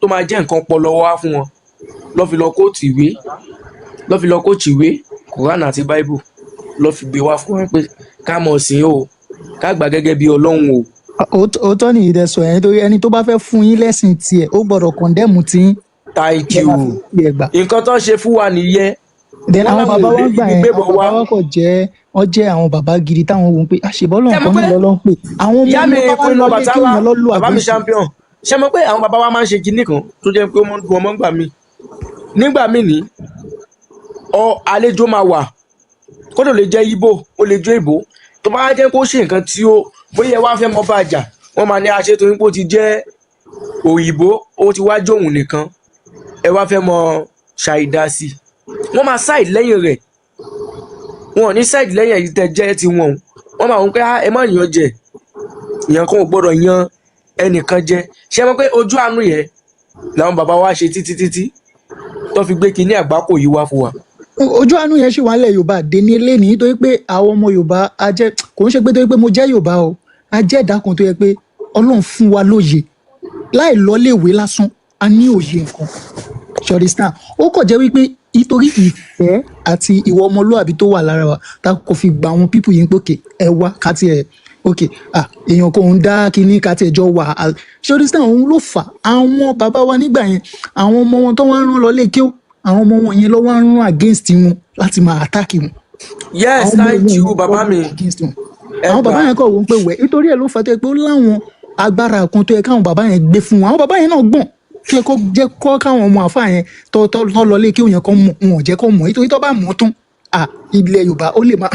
tó máa jẹ́ nǹkan pọlọ wá fún wọn lọ́ fi lọ kóòtù ìwé Quran àti Bible lọ́ fi gbé wá fún wọn pé ká mọ̀ sí o ká gbà gẹ́gẹ́ bí Ọlọ́run o. òótọ́ ni ìdẹ́sọ̀ yẹn nítorí ẹni tó bá fẹ́ fún yín lẹ́sìn tiẹ̀ ó gbọ́dọ̀ kọ̀ndẹ́mù tí thank you nǹkan tó ṣe fún wa nìyẹn. then àwọn bàbá wa gbà yẹn àwọn bàbá wa kò jẹ́ wọ́n jẹ́ àwọn bàbá gidi táwọn wò ó pé àṣebọ́lọ̀ nǹkan náà lọ́lọ́ ń pè àwọn ọmọ ìyá mi bàbá fún lọ iná lé kí bàtálá wọ́n lọ lù bàbá mi àgbẹ̀sì. champion ṣe mọ̀ pé àwọn bàbá wa máa ń ṣe kinní kan tó jẹ́ pé ó mọ́ ń dùn ọmọ gbà mí nígbà mí ní àlejò máa wà kódò lè jẹ́ Ìgbò ó lè jẹ́ Ìgbò tó bá jẹ́ kó ṣe nǹkan tí ó bóyá wá fẹ́ mọ́ bá jà wọ́n máa ní aṣẹ torí pé ó ti jẹ́ òyìnbó ó ti wá jóun nìkan ẹ wá fẹ́ mọ ṣàìdásí wọ́n máa ṣáìdì lẹ́yìn rẹ̀ wọn ò ní ṣáìdì lẹ́yìn èyí tẹ́ jẹ́ ti wọn wọ́n máa ń pẹ́ ẹ má yàn jẹ ìyàn kan ò gbọ́dọ̀ yan ẹnìkan jẹ ṣé mọ̀ pé ojú àánú yẹn làwọn bàbá wa ṣe títí tó fi gbé kinní àgbákò yìí wá fún wa. ojú àánú yẹn ṣì wà nílẹ̀ Yorùbá dé ní eléyìí nítorí pé àwọn ọmọ Yorùbá kò ń ṣe pé torí pé mo jẹ́ Yorùbá o a jẹ́ ẹ̀dá kan tó yẹ pé Ọlọ́run fún wa lóye láì lọ́léèwé lásán a ní òye nǹkan ṣọdísítà ó kọ̀ jẹ́ wípé nítorí ìfẹ́ àti ìwà ọmọlúwàbí tó wà lára wa ta kò fi gba àwọn pípù yìí pé ẹ wá ká tiẹ̀ èèyàn kò ń dá kinní ká tiẹ̀ jọ wà ṣọdísítà òun ló fà àwọn bàbá wa nígbà yẹn àwọn ọmọ wọn tó wá ń rán lọ léèké àwọn ọmọ wọn yẹn ló wá ń rán against wọn láti máa attack wọn. yes thank you bàbá mi. àwọn bàbá yẹn kọ̀ wọ́n pé wẹ̀ nítorí ẹ̀ ló fà tó yẹ pé ó láwọn agbára kan tó yẹ káwọn bàbá yẹn gbé fún wọn àwọn bàbá yẹn náà gbọ̀n kí ẹ kó jẹ́ kọ́ káwọn ọmọ àfa yẹn tọ́ lọ lé kí òyìn kan mọ̀ wọn ò jẹ́ kó mọ̀ nítorí tó bá mọ̀ tán ilẹ̀ Yorùbá ó lè máa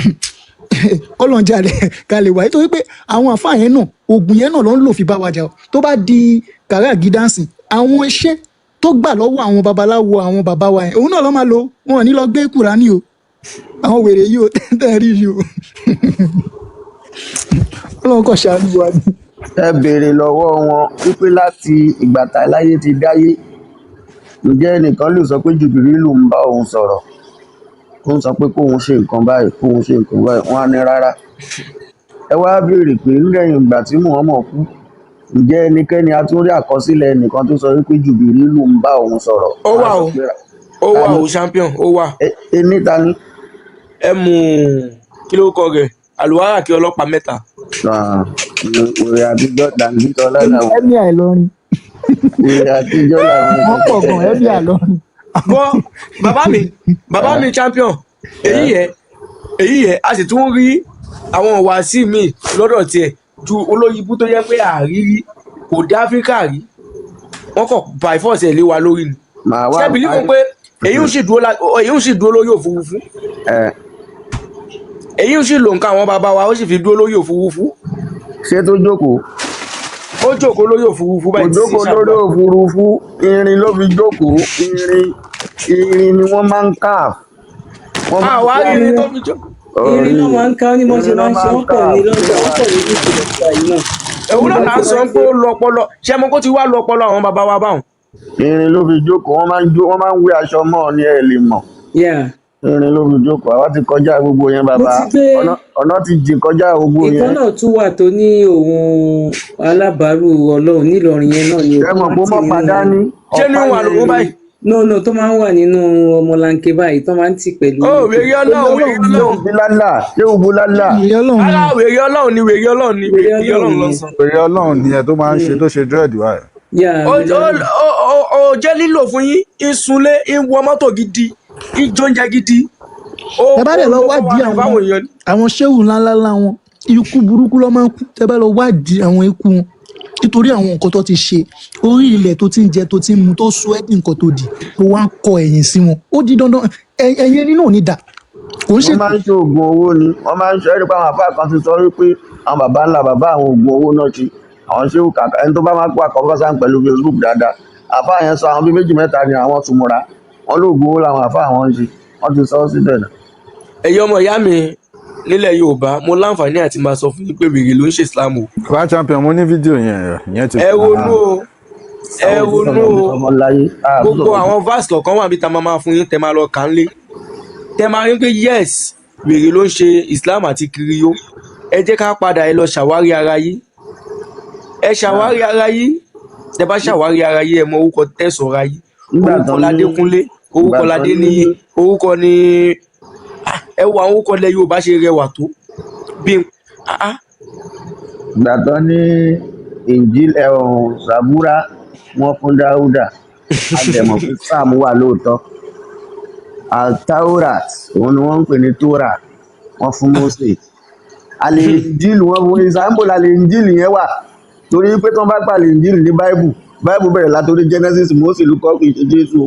kọ́lọ́njà rẹ̀ ká lè wá nítorí pé àwọn àfa yẹn náà oògùn yẹn náà ló ń lò fi bá wa jà tó bá di kàrá gídáǹsì àwọn iṣẹ́ tó gbà lọ́wọ́ àwọn babaláwo àwọn bàbá wa yẹn òun náà lọ́ máa lo wọn ò ní lọ gbé Kùránì o àwọn wèrè yìí o tẹ́ rí yìí o Ọlọ́run kò ṣàánú wa ni. ẹ béèrè lọ́wọ́ wọn wípé láti ìgbà tá láyé ti dáyé ǹjẹ́ ẹnìkan lè sọ pé Jùbìrìlù ń bá òun sọ̀rọ̀ ó ń sọ pé kóun ṣe nǹkan báyìí kóun ṣe nǹkan báyìí wọ́n á ní rárá. ẹ wá béèrè pé lẹ́yìn ìgbà tí Muhammad kú ǹjẹ́ ẹnikẹ́ni a tún rí àkọsílẹ̀ ẹnìkan tó sọ wípé Jùbìrìlù ń bá òun sọ̀rọ̀. ó wà o champion ó wà. ẹni ta ni. ẹ mú kí ló kọ rẹ àlùwárà kí ọlọ́pàá mẹ́ta. òrè àtijọ́ dàǹdítọ́ lánàá. ẹ̀mí àìlọrin. òrè àtijọ́ làwọn. wọ́n pọ̀ gan ẹ̀mí àìlọrin. bọ́ bàbá mi champion èyí yẹ a sì tún rí àwọn wàásì mi lọ́dọ̀ tiẹ̀ ju olóyìnbó tó yẹ pé àrírí kò dé Áfíríkà rí wọ́n kọ̀ by force ẹ̀ lé wa lórí ni. ṣé bìlí fún pé èyí ń sì dúró lórí òfurufú èyí ń sì lò nǹkan àwọn bàbá wa ó sì fi dúró lórí òfurufú. ṣé tó jókòó. ó jókòó lórí òfurufú báyìí. kò jókòó lórí òfurufú irin ló fi jókòó irin ni wọ́n máa ń ká. àwa irin tó fi jókòó. irin náà máa ń ká ní mọ́ṣẹ́ máa ń ṣe wọ́n pọ̀ ní lọ́jọ́ wọ́n pọ̀ ní ìṣẹ̀lẹ̀ ìgbà yìí náà. èwo náà là ń sọ pé ó lọ ọpọlọ ṣé mo kó ti wá lọ ọpọlọ àwọn bàbá wa báwọn. irin ló fi jókòó wọ́n máa ń wé aṣọ mọ́ ní ẹ̀ lè mọ̀. irin ló fi jókòó àwa ti kọjá gbogbo yẹn bàbá ọ̀nà ti jìn kọjá gbogbo yẹn. ìkan náà tún wà tó ní òun alábàárù Ọlọ́run nílọrin yẹn náà ni òun máa ti rí nínú. ṣé ní wà lóun báyìí. no tó máa ń wà nínú ọmọlanke báyìí tó máa ń tì pẹ̀lú. ó wèrè Ọlọ́run ṣé òbú lálá. ara wèrè Ọlọ́run ni wèrè Ọlọ́run ni wèrè Ọlọ́run lọ sọ. wèrè Ọlọ́run nìyẹn tó máa ń ṣe tó ṣe dread wa. ó jẹ́ lílò fún yín ìsúnlé ìwọ mọ́tò gidi ìjọ oúnjẹ gidi. ẹ bá dẹ̀ lọ wádìí àwọn ṣéwù ńláńlá wọn ikú burúkú ló máa ń kú ẹ bá lọ wádìí àwọn ikú wọn nítorí àwọn nǹkan tó ti ṣe orí ilẹ̀ tó ti ń jẹ tó ti ń mu tó sọ ẹ́ nǹkan tó di tó wá ń kọ ẹ̀yìn sí wọn ó di dandan ẹ̀yìn ẹni náà ní dà. wọ́n máa ń ṣe oògùn owó ni wọ́n máa ń ṣe ẹ̀rí pé àwọn àfáà kan ti sọ wípé àwọn bàbá ńlá bàbá àwọn oògùn owó náà ṣe àwọn ṣéwù kàkà ẹni tó bá máa kó àkọ́kọ́sá pẹ̀lú Facebook dáadáa àfáà yẹn sọ àwọn bíi méjì mẹ́ta ni àwọn tùmùra wọn lóògùn owó làwọn àfáà wọn ń ṣe wọ́n ti sọ ọ́ síbẹ̀ náà. ẹ̀yin ọmọ ìyá mi nílẹ̀ Yorùbá mo láǹfààní àti máa sọ fún yín pé wèrè ló ń ṣe Islam o. Crown champion mo ní fídíò yẹn ti. ẹ ronú o ẹ ronú o ọmọ láyé gbogbo àwọn verse kọ̀ọ̀kan wà bí ta máa fún yín tẹ máa lọ kà ń lé tẹ máa rí pé yes wèrè ló ń ṣe Islam àti kiriyó ẹ jẹ́ ká padà ẹ lọ ṣàwárí ara yín ẹ ṣàwárí ara yín tẹ bá ṣàwárí ara yín ẹ mọ orúkọ tẹ̀sán ara yín orúkọ Ládékúnlé orúkọ Ládéníyì orúkọ ní ẹ wo àwọn orúkọ lẹ Yorùbá ṣe rẹwà tó bí ìgbà tán ní Injil Zabura wọn fún Dáúdà àdẹ̀mọ̀ fún Sáàmù wà lóòótọ́ Altaurat òun ni wọ́n ń pè ní Torah wọ́n fún Mósè àlè Injil wọn fún ìsàmbò làlè Injil yẹn wà torí pé tí wọ́n bá pàlè Injil ní Bible bẹ̀rẹ̀ látòrí Genesis Mósè ló kọ́ kì í ṣe Jésù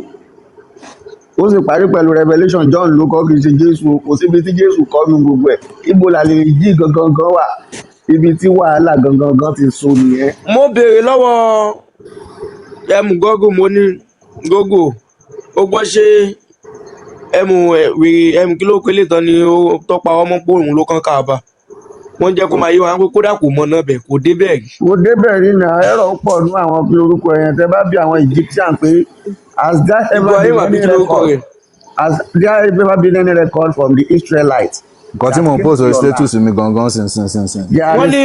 ó sì parí pẹ̀lú Revelation John ló kọ́ kì í ṣe Jésù kò síbi tí Jésù kọ́ nu gbogbo ẹ̀ ibo làlè Injil gangan wà ibi tí wàhálà gangan ti so nìyẹn. mo béèrè lọ́wọ́ Gógó mo ní Gógó ó gbọ́ ṣe wèrè kí ló pélé tán ni ó tọ́pa ọmọ pé òun ló kán káàbà wọ́n jẹ́ kó máa yé wa pé kódà kò mọ náà bẹ̀ kò débẹ̀ rí. kò débẹ̀ rí náà ẹ̀rọ pọ̀ nú àwọn kí lorúkọ yẹn tẹ bá bí àwọn Egyptian pé has there ever been any record from the Israelites. nǹkan tí mò ń post orí status mi gangan sin. wọ́n ní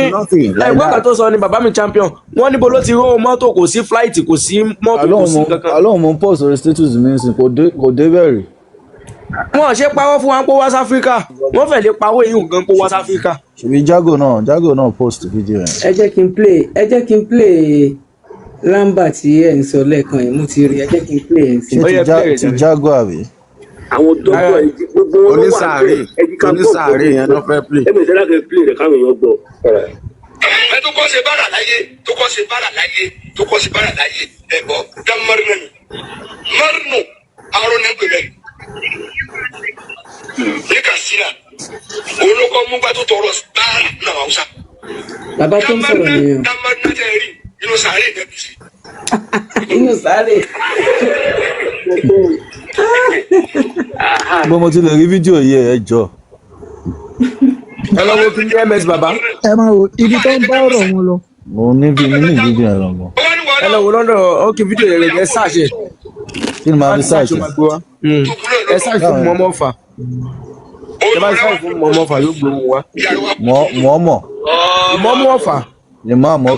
ẹgbẹ́ kan tó sọ ni bàbá mi champion wọ́n níbo ló ti ró mọ́tò kò sí flight kò sí mọ́tò kò sí kankan. alóhùn mò ń post orí status mi sin kò débẹ̀ rí. wọ́n ṣe parọ́ fún wa pé West Africa wọ́n fẹ́ lè pawó èyí nǹkan pé West Africa. ṣèbí Jago náà post fídíò yẹn. ẹ jẹ́ kí n play Lamba tí ẹ̀ ń sọ lẹ́ẹ̀kan yẹn mo ti rí ẹ jẹ́ kí n play ẹ̀ sí. ṣé ti Jago àbí. àwọn dọ́gbọ̀ gbogbo wọn ló wà bẹ́ẹ̀ onísàárè yẹn ló fẹ́ play. ẹ mẹ̀sẹ̀ láti play rẹ̀ káwọn èèyàn gbọ́. ẹ tó kọ́ ṣe bára láyé tó kọ́ ṣe bára láyé ẹ bọ́ dá márùnù àrùn ní gbẹ̀mẹ̀ ní Katsina olùkọ́ múgbà tó tọrọ bára náà Hausa. bàbá tó ń sọ̀rọ̀ nìyẹn. dá márùnù tẹ́ ẹ rí inú sàárè ìdẹ́bí sí. inú sàárè. bó mo ti lè rí fídíò yìí ẹ jọ. ẹ lọ wo kí ní ms bàbá. ẹ máa wo ibi tó ń bá ọ̀rọ̀ wọn lọ. mo ní fídíò yẹn lọ́gbọ̀n. ẹ lọ wo lọ́dọ̀ ókè fídíò yẹn rẹ̀ ẹ ṣàṣẹ. kí ni màá fi ṣàṣẹ. ẹ ṣàṣẹ fún mọ́mọ́ fà. ẹ bá ṣàṣẹ fún mọ́mọ́ fà yóò gbé wọn wá. mọ́mọ́ fà. ni máa mọ̀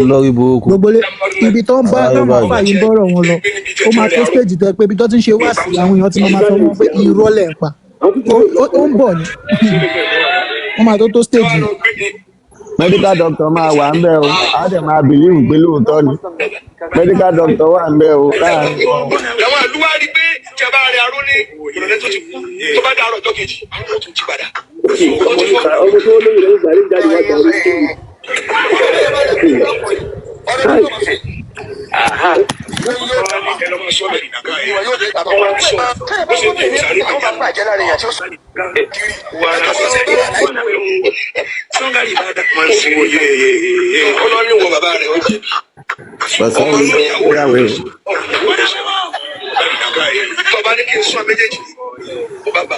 lórí burúkú. gbogbo ibi tó ń bá fà yín bọ́rọ̀ wọn lọ ó máa tó stage tó ẹ pé ibi tó ti ń ṣe wá sí àwọn èèyàn tí wọ́n máa sọ wọn pé irọ́ lẹ̀ ń pa ó ń bọ̀ ni wọ́n máa tó stage yìí. medical doctor máa wà ń bẹ̀ o á dẹ̀ máa believe pé lóòótọ́ ni medical doctor wà ń bẹ̀ o láàrin. làwọn àlùwá rí pé tí a bá rẹ aró ní ìrọ̀lẹ́ tó ti kú tó bá dá àrọ̀ ọjọ́ kejì àwọn yóò tún jí padà. ọmọ tó lóyún ló ń gbà ní jáde wá jáde sí i. Ọlọ́run wọ bàbá rẹ̀ ó jẹ̀bi. Bàbá ní kí n sún méjèèjì ó bàbá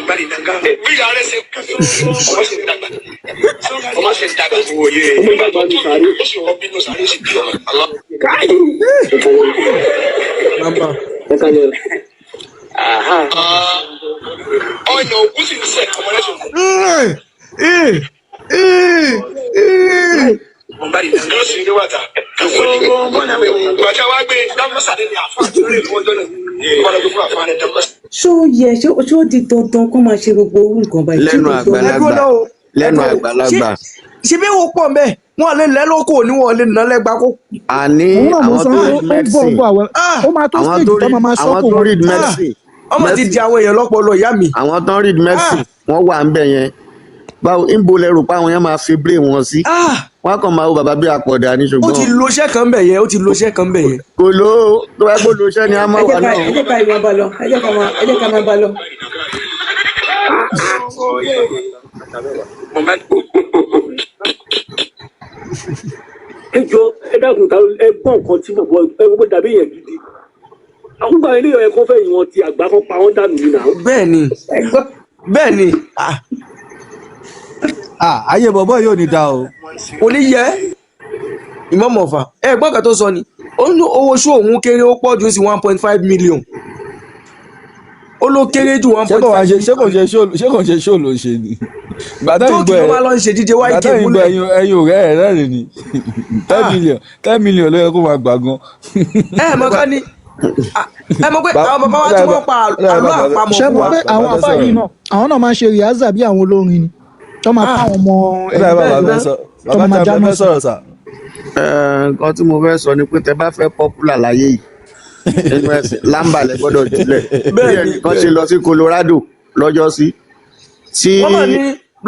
bá ní dàgbà bí ìyá rẹ̀ ṣe kú ọmọ ṣe dàgbà ọmọ ṣe dàgbà ó sì wọ́n bínú sáré ó sì bí ọmọ àlọ́. ọyàn òkú sì ń sẹ̀ ọmọ rẹ̀ sọ̀rọ̀. Ló sì ní wàtà. Bàtà wá gbé dámọ́sà ní àfáà tó lè fún ọjọ́ náà. Wọ́n lọ gbé fún àfáà ní dámọ́sà. ṣó di dandan kó máa ṣe gbogbo orú nǹkan báyìí. lẹ́nu àgbàlagbà. ṣé bí wọ́n pọ̀ mẹ́ wọ́n lè lẹ́lọ́kọ̀ ní wọ́n lè ná lẹ́gba kó. àní àwọn tó read medicine àwọn tó read medicine. ọmọ ti di àwọn èèyàn lọ́pọ̀lọ́ ìyá mi. àwọn tó read medicine wọ́n wà ń bẹ̀ yẹn báwo ń bo lẹ́rù pa àwọn yẹn máa fi blé wọn sí. wọ́n kàn máa wo bàbá bí àpọ̀dà ní ṣùgbọ́n. ó ti lo iṣẹ́ kan bẹ̀ yẹn ó ti lo iṣẹ́ kan bẹ̀ yẹn. kò ló tó bá gbó lo iṣẹ́ ni a máa wà náà. ẹ jẹ́ ká ìwà bá lọ ẹ jẹ́ ká máa bá lọ. ẹ jọ ẹ dákun ká ẹ gbọ́ nǹkan tí bọ̀bọ̀ ẹ gbọ́ dàbí yẹn gidi àkúgbà ilé ẹ̀ kọ́ fẹ́ ìwọ̀n ti àgbà kan pa wọ́n dànù nínú àwọn. bẹ́ẹ̀ni ayé bọ̀bọ̀ yóò ní da o. kò ní yẹ ìmọ̀mọ̀fà gbọ́n kan tó sọ ni ó ní owó ṣó òun kéré ó pọ̀ ju sí 1.5 million ó ló kéré ju 1.5 million. ṣé kò ṣe ṣó ló ṣe ni. tóòkì ló máa lọ ń ṣe díje wáyé ké múlẹ̀. ẹyin ò rẹ́ ẹ̀ rẹ́rìn ni 10 million ló yẹ kó máa gbà gan. mọ ká ní mọ pé àwọn bàbá wa tí wọ́n pa àlọ́ àpamọ̀ ṣé mo pé àwọn àfáà yìí náà àwọn náà máa ń ṣe rìhásà bí àwọn olórin ni tó máa fún àwọn ọmọ ẹgbẹ́ tó máa jáná sí. nǹkan tí mo fẹ́ sọ ni pé tẹ bá fẹ́ popular láyé yìí nínú ẹ̀sìn lámbà lẹ gbọ́dọ̀ jùlẹ̀ bí ẹnìkan ṣe lọ sí Colorado lọ́jọ́ sí. wọ́n mọ̀ ní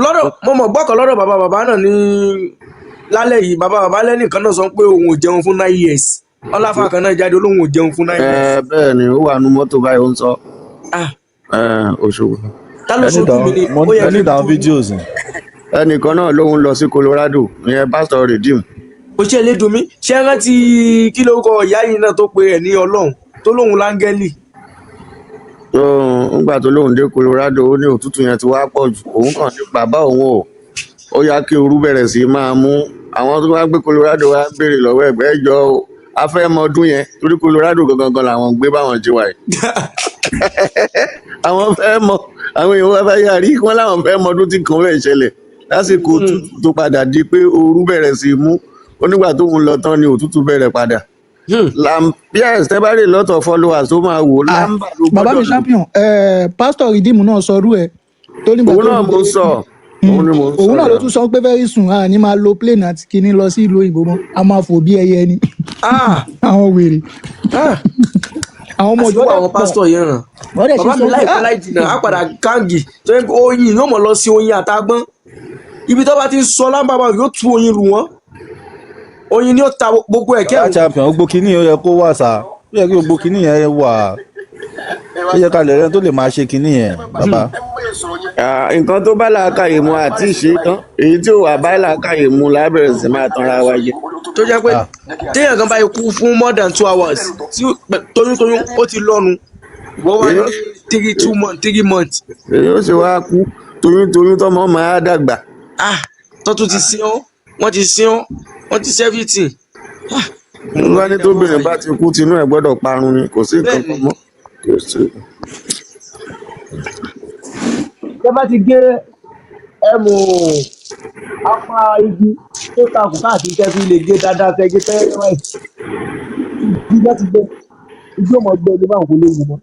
lọ́dọ̀ mo mọ̀ gbọ́kàn lọ́dọ̀ bàbá náà ní lálẹ́ yìí bàbá lẹ́nìkan náà sọ pé òun ò jẹun fún 9 years ọláfà kan náà jáde olóhùn ò jẹun fún 9 years. bẹ́ẹ̀ ni ó wà nú mọ́tò báyìí ó ń sọ. Òṣogbo. ta ló ṣojú mi ni ó yẹ kí n tó videos. ẹnìkan náà lóun lọ sí Colorado ìyẹn Pastor Redeem. ó ṣe lè dùn mí ṣé ẹ rántí kí lórúkọ ìyá yìí náà tó pe ẹ̀ ní Ọlọ́run tó lóun láńgẹ́lì. nígbà tó lóun dé Colorado ó ní òtútù yẹn ti wá pọ̀ jù òun kàn ní bàbá òun ó yá kí ooru bẹ̀rẹ̀ sí máa mú àwọn tó wá gbé Colorado wá béèrè lọ́wọ́ ẹ̀gbẹ́ ìjọ afẹ́mọdún yẹn torí Colorado gangan làwọn gbé báwọn ti wà yìí àwọn fẹ́ mọ àwọn èèyàn wá bá yàrí wọn láwọn fẹ́ mọdún tí kan fẹ́ ṣẹlẹ̀ lásìkò òtútù tó padà di pé ooru bẹ̀rẹ̀ sí mú onígbà tó ń lọ tán ni òtútù bẹ̀rẹ̀ padà. Yes, tẹ́ bá rí lot of followers tó máa wò lámbà ló gbọ́dọ̀. bàbá mi champion Pastor Redeem náà sọrú ẹ tó nígbà tó òun náà mo sọ òun náà ló tún sọ pé very soon a ní máa lo plane àti kinní lọ sí ìlú òyìnbó mọ́ a máa fò bí ẹyẹ ni àwọn wèrè àwọn ọmọ ìjọba àwọn pásítọ̀ yẹn ràn bàbá mi láìpẹ́ láì jìnnà á padà káǹgì tó yẹ kó oyin yóò mọ̀ lọ sí oyin àtàgbọ́n ibi tó bá ti sọ lámbàbà yóò tú oyin lù wọ́n oyin ni ó ta gbogbo ẹ̀ kẹ́rù. champion gbogbo kínní yẹn yẹ kó wà sá ó yẹ kí gbogbo kínní yẹn wà ó yẹ ká lè rẹ tó lè máa ṣe kínní yẹn bàbá. nǹkan tó bá làákàyè mu àti ìṣe tán èyí tí ò wà bá làákàyè mu lábẹ̀rẹ̀ sí máa tanra wa jẹ. tó jẹ́ pé téèyàn kan bá kú fún more than 2 hours tí toyúntoyún ó ti lọ́nu wọ́n wá ní 3 months. èyí ó sì wá kú toyúntoyún tọmọ máa dàgbà. tó tún ti sin ọ́ wọ́n ti sin ọ́ wọ́n ti sẹ́fìtì. nígbà tí tóbìnrin bá ti kú tinú ẹ̀ gbọ́dọ̀ parun ni kò sí nǹkan kan mọ́. tẹ́ bá ti gé ẹmu apá igi tó takù káàkiri kẹ́fí lè gé dáadáa fẹ́ gé tẹ́lẹ̀ rẹ̀ bí wọ́n ti gbé ojú ọmọ gbé ẹni báwọn kò léwu mọ́.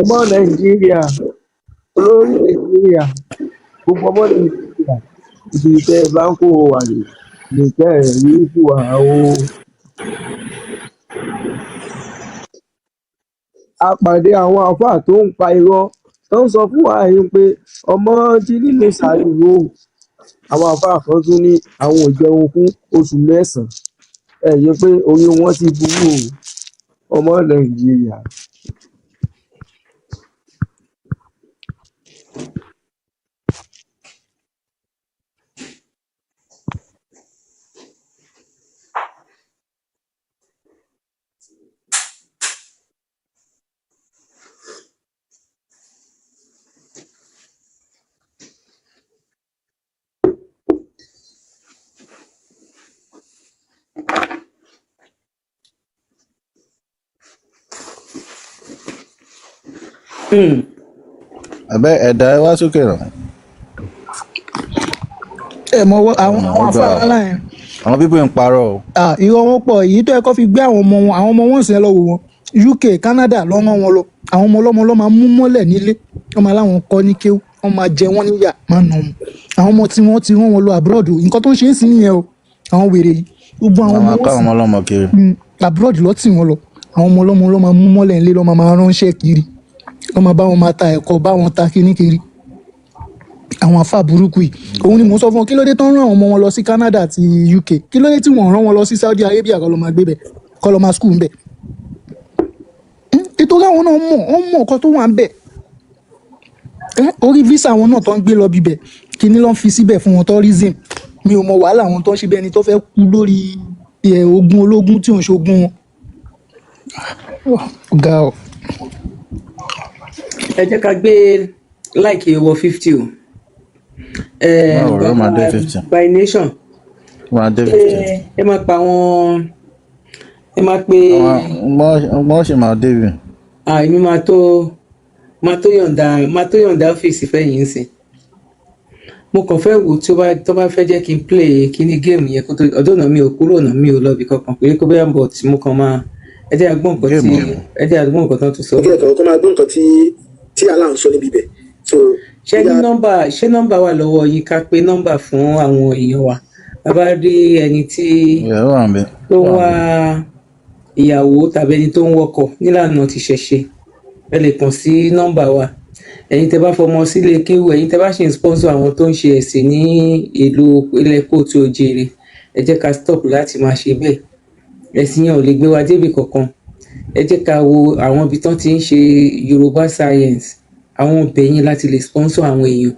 ọmọ Nàìjíríà olórí Nàìjíríà gbogbo ọmọ Nàìjíríà ibi tẹ́ bá ń kó wà ní nìkẹ́ rí fún wa o. a pàdé àwọn àfáà tó ń pa irọ́ tó ń sọ fún wa yín pé ọmọ jí nínú sàárò àwọn àfáà kan tún ní àwọn ò jẹun fún oṣù 9 ẹ̀yìn pé orí wọn ti burú ọmọ Nàìjíríà. abẹ ẹ̀dá ẹ wá sókè ràn. ẹ mọ àwọn afárá yẹn. àwọn pípé ń parọ́ o. irọ́ wọn pọ̀ èyí tó yẹ kó fi gbé àwọn ọmọ wọn sì lọ wò wọn UK Canada lọ́wọ́ wọn lọ àwọn ọmọ ọlọ́mọ lọ́ máa mú mọ́lẹ̀ nílé wọ́n máa láwọn kọ́ ní kéwú wọ́n máa jẹ wọ́n níyà máa nà wọn àwọn ọmọ tí wọ́n ti rán wọn lọ abroad nǹkan tó ń ṣe é sí nìyẹn o àwọn wèrè yìí gbogbo àwọn ọmọ wọn sì ọlọ́mọ kiri abroad lọ́ tì wọ́n lọ àwọn ọmọ ọlọ́mọ lọ́ máa mú mọ́lẹ̀ nílé lọ́ máa ránṣẹ́ kiri lọ́ máa bá wọn máa ta ẹ̀kọ́ bá wọn ta kíní kiri àwọn afá burúkú yìí òun ni mò ń sọ fún wọn kí ló dé tán rán àwọn ọmọ wọn lọ sí Canada àti UK kí ló dé tí wọ́n rán wọn lọ sí Saudi Arabia kọ́ lọ́ máa gbé bẹ̀ kọ́ lọ́ máa school bẹ̀ nítorí àwọn náà mọ̀ nǹkan tó wà ń bẹ̀ orí visa àwọn náà tó ń gbé lọ bíbẹ̀ kíní ló ń fi síbẹ̀ fún wọn tourism mi ò mọ wàhálà àwọn tó ń ṣe bẹ́ẹ̀ ni tó fẹ́ kú lórí ogun ológun tí ò ń ṣogun wọn. Ọ̀gá ọ̀ ẹ jẹ́ ká gbé like wọ 50 o. báwo ló máa dé 50 by nation máa dé 50 ẹ máa pa wọn ẹ máa pe wọ́n ṣe máa dé bì. èmi máa tó yọ̀ǹda ọ́fíìsì fẹ́yìn ń sìn. Mo kàn fẹ́ wò tó bá fẹ́ jẹ́ kí n play kíní géèmù yẹn kó tó ọdún náà mi ò kúrò náà mi ò lọ ibì kankan pé kó bẹ́ẹ̀ bọ̀ tí mo kàn máa ẹ jẹ́ àgbọ̀n nǹkan tó sọ. ọjọ́ ìkàwé kó máa gbọ́ nǹkan tí aláà ń sọ níbi ibẹ̀. ṣé nọ́mbà wà lọ́wọ́ yìí ká pé nọ́mbà fún àwọn èèyàn wa bàbá rí ẹni tí tó ń wá ìyàwó tàbí ẹni tó ń wọkọ̀ nílànà ti ṣẹ̀ṣe ẹ lè kàn sí nọ́mbà wa. Ẹ̀yin tẹ́ bá fọmọ sílé kéwú ẹ̀yin tẹ́ bá ṣe ń sponsor àwọn tó ń ṣe ẹ̀sìn ní ìlú ilẹ̀ kóòtù òjèrè ẹ jẹ́ ká stop láti máa ṣe bẹ́ẹ̀. Ẹ̀sìn yẹn ò lè gbé wa débi kankan. Ẹ jẹ́ ká wo àwọn ibi tán ti ń ṣe Yorùbá science àwọn obìnrin láti lè sponsor àwọn èèyàn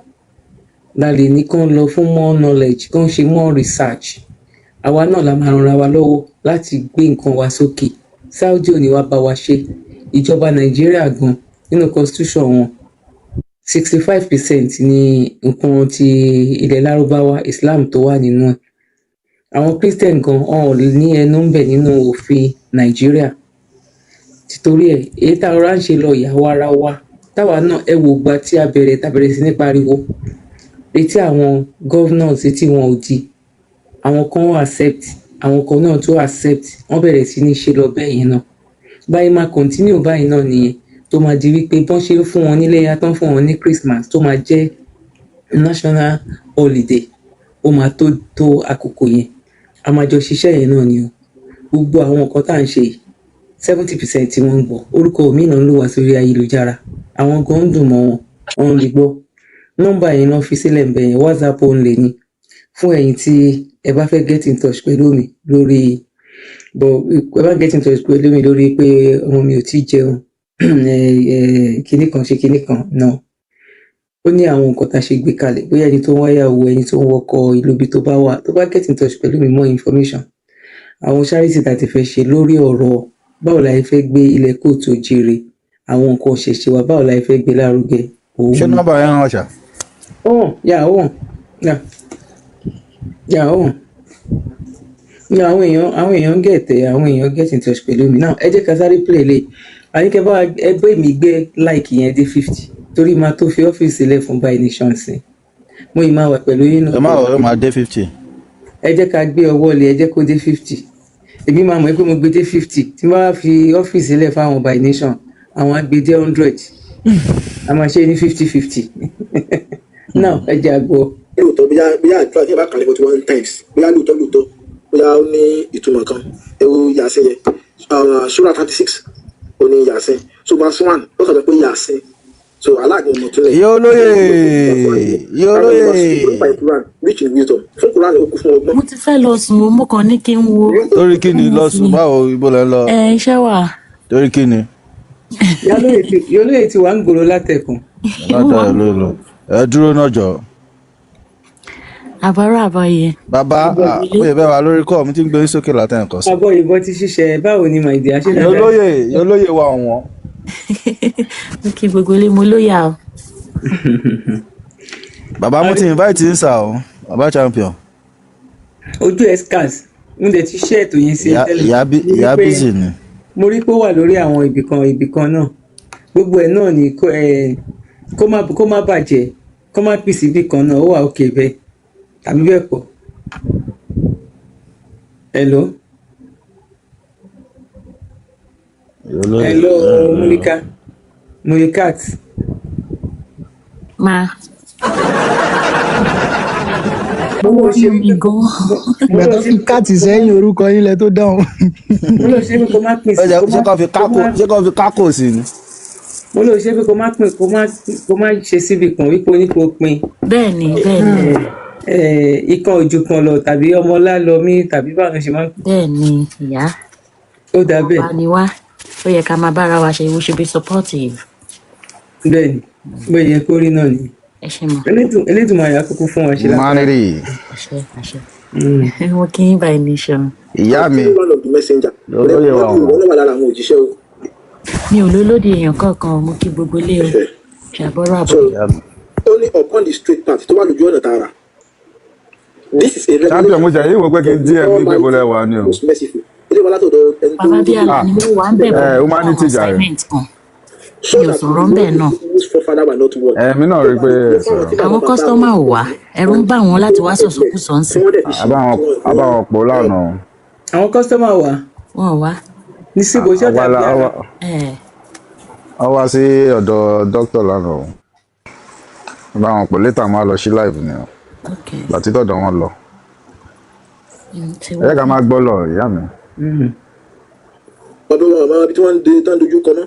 la lè ní kán lọ fún more knowledge kán ṣe more research. Àwa náà la máa ranra wa lọ́wọ́ láti gbé nǹkan wa sókè. Saudi ò ní wá bá wa ṣe. Ìjọba Nàìjíríà gan nínú constitution wọn 65% ní nǹkan ti ilẹ̀ Lárúbáwá Islam tó wà nínú ẹ̀. Àwọn Christian gan ní ẹnu ń bẹ nínú òfin Nàìjíríà. Títorí ẹ̀ èyí tá a rọra ń ṣe lọ ìyàwó ara wa táwa náà ẹ wò gba tí a bẹ̀rẹ̀ sí ní pariwo etí àwọn governors etí wọn ò di àwọn kan accept àwọn kan náà tó accept wọ́n bẹ̀rẹ̀ sí ní ṣe lọ bẹ́ẹ̀ yẹn náà báyìí máa continue báyìí náà nìyẹn tó máa di wípé bọ́n ṣe ń fún wọn níléyá tán fún wọn ní Christmas tó máa jẹ́ national holiday ó máa tó àkókò yẹn a máa jọ ṣiṣẹ́ yẹn náà ni o gbogbo àwọn nǹkan tá à ń ṣe 70% tí wọ́n ń gbọ́ orúkọ mi náà ló wà sórí ayélujára àwọn gan ń dùn mọ́ wọn lè gbọ́ nọ́mbà yẹn náà fi sílẹ̀ ń bẹ̀ yẹn WhatsApp only ni fún ẹ̀yin tí ẹ bá fẹ́ get in touch pẹ̀lú mi lórí ẹ bá get in touch pẹ̀lú mi lórí pé ọmọ mi ò tí jẹun kinní kan ṣe kinní kan náà ó ní àwọn nǹkan tá a ṣe gbé kalẹ̀ bóyá ẹni tó ń wáyàwó ẹni tó ń wọkọ̀ ìlú ibi tó bá wà tó bá get in touch pẹ̀lú mi more information àwọn charity tá a ti fẹ́ ṣe lórí ọ̀rọ̀ báwo la fẹ́ gbé ilẹ̀ kóòtù òjìrè àwọn nǹkan ṣẹ̀ṣẹ̀ wa báwo la fẹ́ gbé lárugẹ. ṣé nọ́mbà yẹn hàn ṣá. àwọn èèyàn get in touch pẹ̀lú mi náà ẹ jẹ́ ká sáré play lè àyíkẹ́ bá ẹgbẹ́ mi gbé like yẹn dé 50 torí máa tó fi ọ́fíìsì sílẹ̀ fún by nation sí mo ì máa wà pẹ̀lú yín náà. ẹ má wọ̀ ọ́ máa dé 50. ẹ jẹ́ ká gbé ọwọ́ lé ẹ jẹ́ kó dé 50 èmi máa mọ̀ pé mo gbé dé 50 tí wọ́n bá fi ọ́fíìsì sílẹ̀ fáwọn by nation àwọn agbèdé 100 a máa ṣe ní 50-50 náà ẹ jẹ́ àgbọ̀. lóòótọ́ bóyá àdúrà tí ẹ bá kàlẹ́ 41 times bóyá lóòótọ́ bóyá ó ní ìtumọ̀ kan ewu yàsẹ́ yẹ Surah 36 ó ní yàsẹ́ so verse 1 ó sọ̀rọ̀ pé yàsẹ́ so aláàgbé ọmọ tó lẹ̀. yóò lóye rich in wisdom fún Quran ó kún fún ọgbọ́n. mo ti fẹ́ lọ sùn o mo kàn ní kí n wo. torí kí ni lọ sùn báwo ibo lẹ lọ. iṣẹ́ wà. torí kí ni. yálóye tí wàá ń gbòòrò látẹ̀kùn. ẹ dúró náà jọ. àbárò àbáyé. bàbá àpòyè bẹ́ẹ̀ wà lórí kọ́ mi tí ń gbé sókè látẹ̀kọ́ sí. àbọ̀ ìbọn ti ṣiṣẹ́ báwo ni màìdí àṣẹ. yólóye wa wọn. mo kí gbogbo ilé mo lóyà o. bàbá mo ti invite ń sà o bàbá champion. ojú ẹ scars mo dẹ̀ ti ṣe ètò yẹn sí tẹ́lẹ̀. ìyá bísí ni. mo rí pé ó wà lórí àwọn ibìkan náà gbogbo ẹ̀ náà ni kó má bàjẹ́ kó má pèsè ibìkan náà ó wà òkè bẹ́ẹ̀ tàbí bẹ́ẹ̀ pọ̀. hello Mulikat. Ma. owó ṣe mí gan. ìgbà tó fi káàtì sẹ́yìn orúkọ yín lẹ tó dáhùn. mo lọ ṣe pé kó má pín sí. ṣé kò fi kákò sí ni. mo lọ ṣe pé kó má pín kó má ṣe síbi kan wípé onípo pín. bẹ́ẹ̀ni. ikán ojú kan lọ tàbí ọmọlá lọ mí tàbí báwọn ṣe máa ń. bẹ́ẹ̀ni ìyá. ó dà bẹ́ẹ̀. wà ní wá ó yẹ ká máa bára wa ṣe we should be supportive. bẹ́ẹ̀ni bẹ́ẹ̀ yẹ kó rí náà ni. ẹ ṣe mọ. Elédùmarè àkókò fún wa ṣe lápá. humanity. àṣẹ wọn kì í by nation. ìyá mi lóye wa wọn. mi ò lólódì èèyàn kankan mo kí gbogbo ilé o Ṣàbọ̀rọ̀ So àbọ̀. only upon the straight path tó wà lójú ọ̀nà tààrà. This is a champion mo revelation jẹ́ yìí wò pé kí n from the díẹ̀ ní pé mo Almighty, lẹ́wà ni o. most merciful. Ilé wa látọ̀dọ̀ ẹni tó Bàbá ní bí gbogbo àlà ni mo wà ń bẹ̀ pẹ̀lú humanity àwọn jàre. assignment kan. so Mi ò that we sọ̀rọ̀ ń know bẹ̀ náà. whose forefather were not one. Èmi náà rí i pé ẹ sọ̀rọ̀. Àwọn kọ́sítọ́mà ò wá. Ẹ̀rù ń bà wọ́n láti wá sọ̀sọ̀kúsọ ń sìn. àbáwọn pò lánàá. àwọn kọ́sítọ́mà wà Wọ́n wá. ní síbo iṣẹ́ àwa tàbí la ara. ọ wá sí ọ̀dọ̀ dókítà lánàá o. àbáwọn pò létà máa lọ sí live ni o. gbàtí tọ̀dọ̀ wọn lọ. ẹ ká máa gbọ́ lọ ìyá mi. Bàbá wa máa bí tí wọ́n ń de tán dojú kọ náà.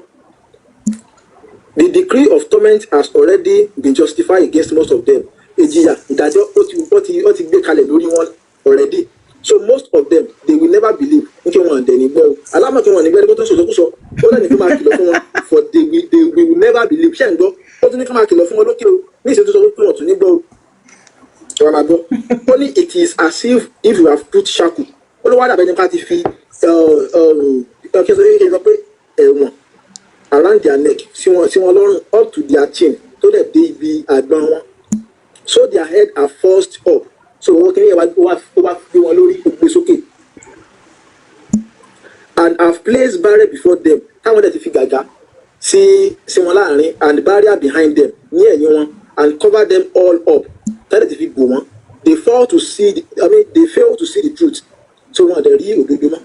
The decree of torment has already been justified against most of them. Ìjìyà ìdájọ́ ó ti gbé kalẹ̀ lórí wọn already. So most of them they will never believe ní kí wọ́n dẹ̀ ní gbọ́ o. Alámọ̀ kí wọ́n ní gbẹ́dẹ́gbẹ́ tó sọ̀sọ́kúsọ. Ó lẹ́nu kí máa kìlọ̀ fún wọn for they will never believe. Ṣé ẹ̀ ń gbọ́? Ó tún ní kí máa kìlọ̀ fún wọn lókè o. Ní ìṣètò sọ pé wọ́n tún ní gbọ́ o. Ṣé máa gbọ́? Only it is as if you have put shackle. Ó ló wá dàbẹ́ nípa ti fi ẹ̀wọ̀n around their neck sí wọn lọ́rùn up to their chin tó dẹ̀ dé ibi àgbọ̀n wọn so their head are forced up so owó kìíní yẹn wá gbé wọn lórí ó gbé sókè and have placed barrier before them táwọn dẹ̀ ti fi gàgá sí wọn láàrin and barrier behind them ní ẹ̀yìn wọn and cover them all up táwọn dẹ̀ ti fi bò wọ́n they fail to see the truth so wọn dẹ̀ rí òdodo mọ́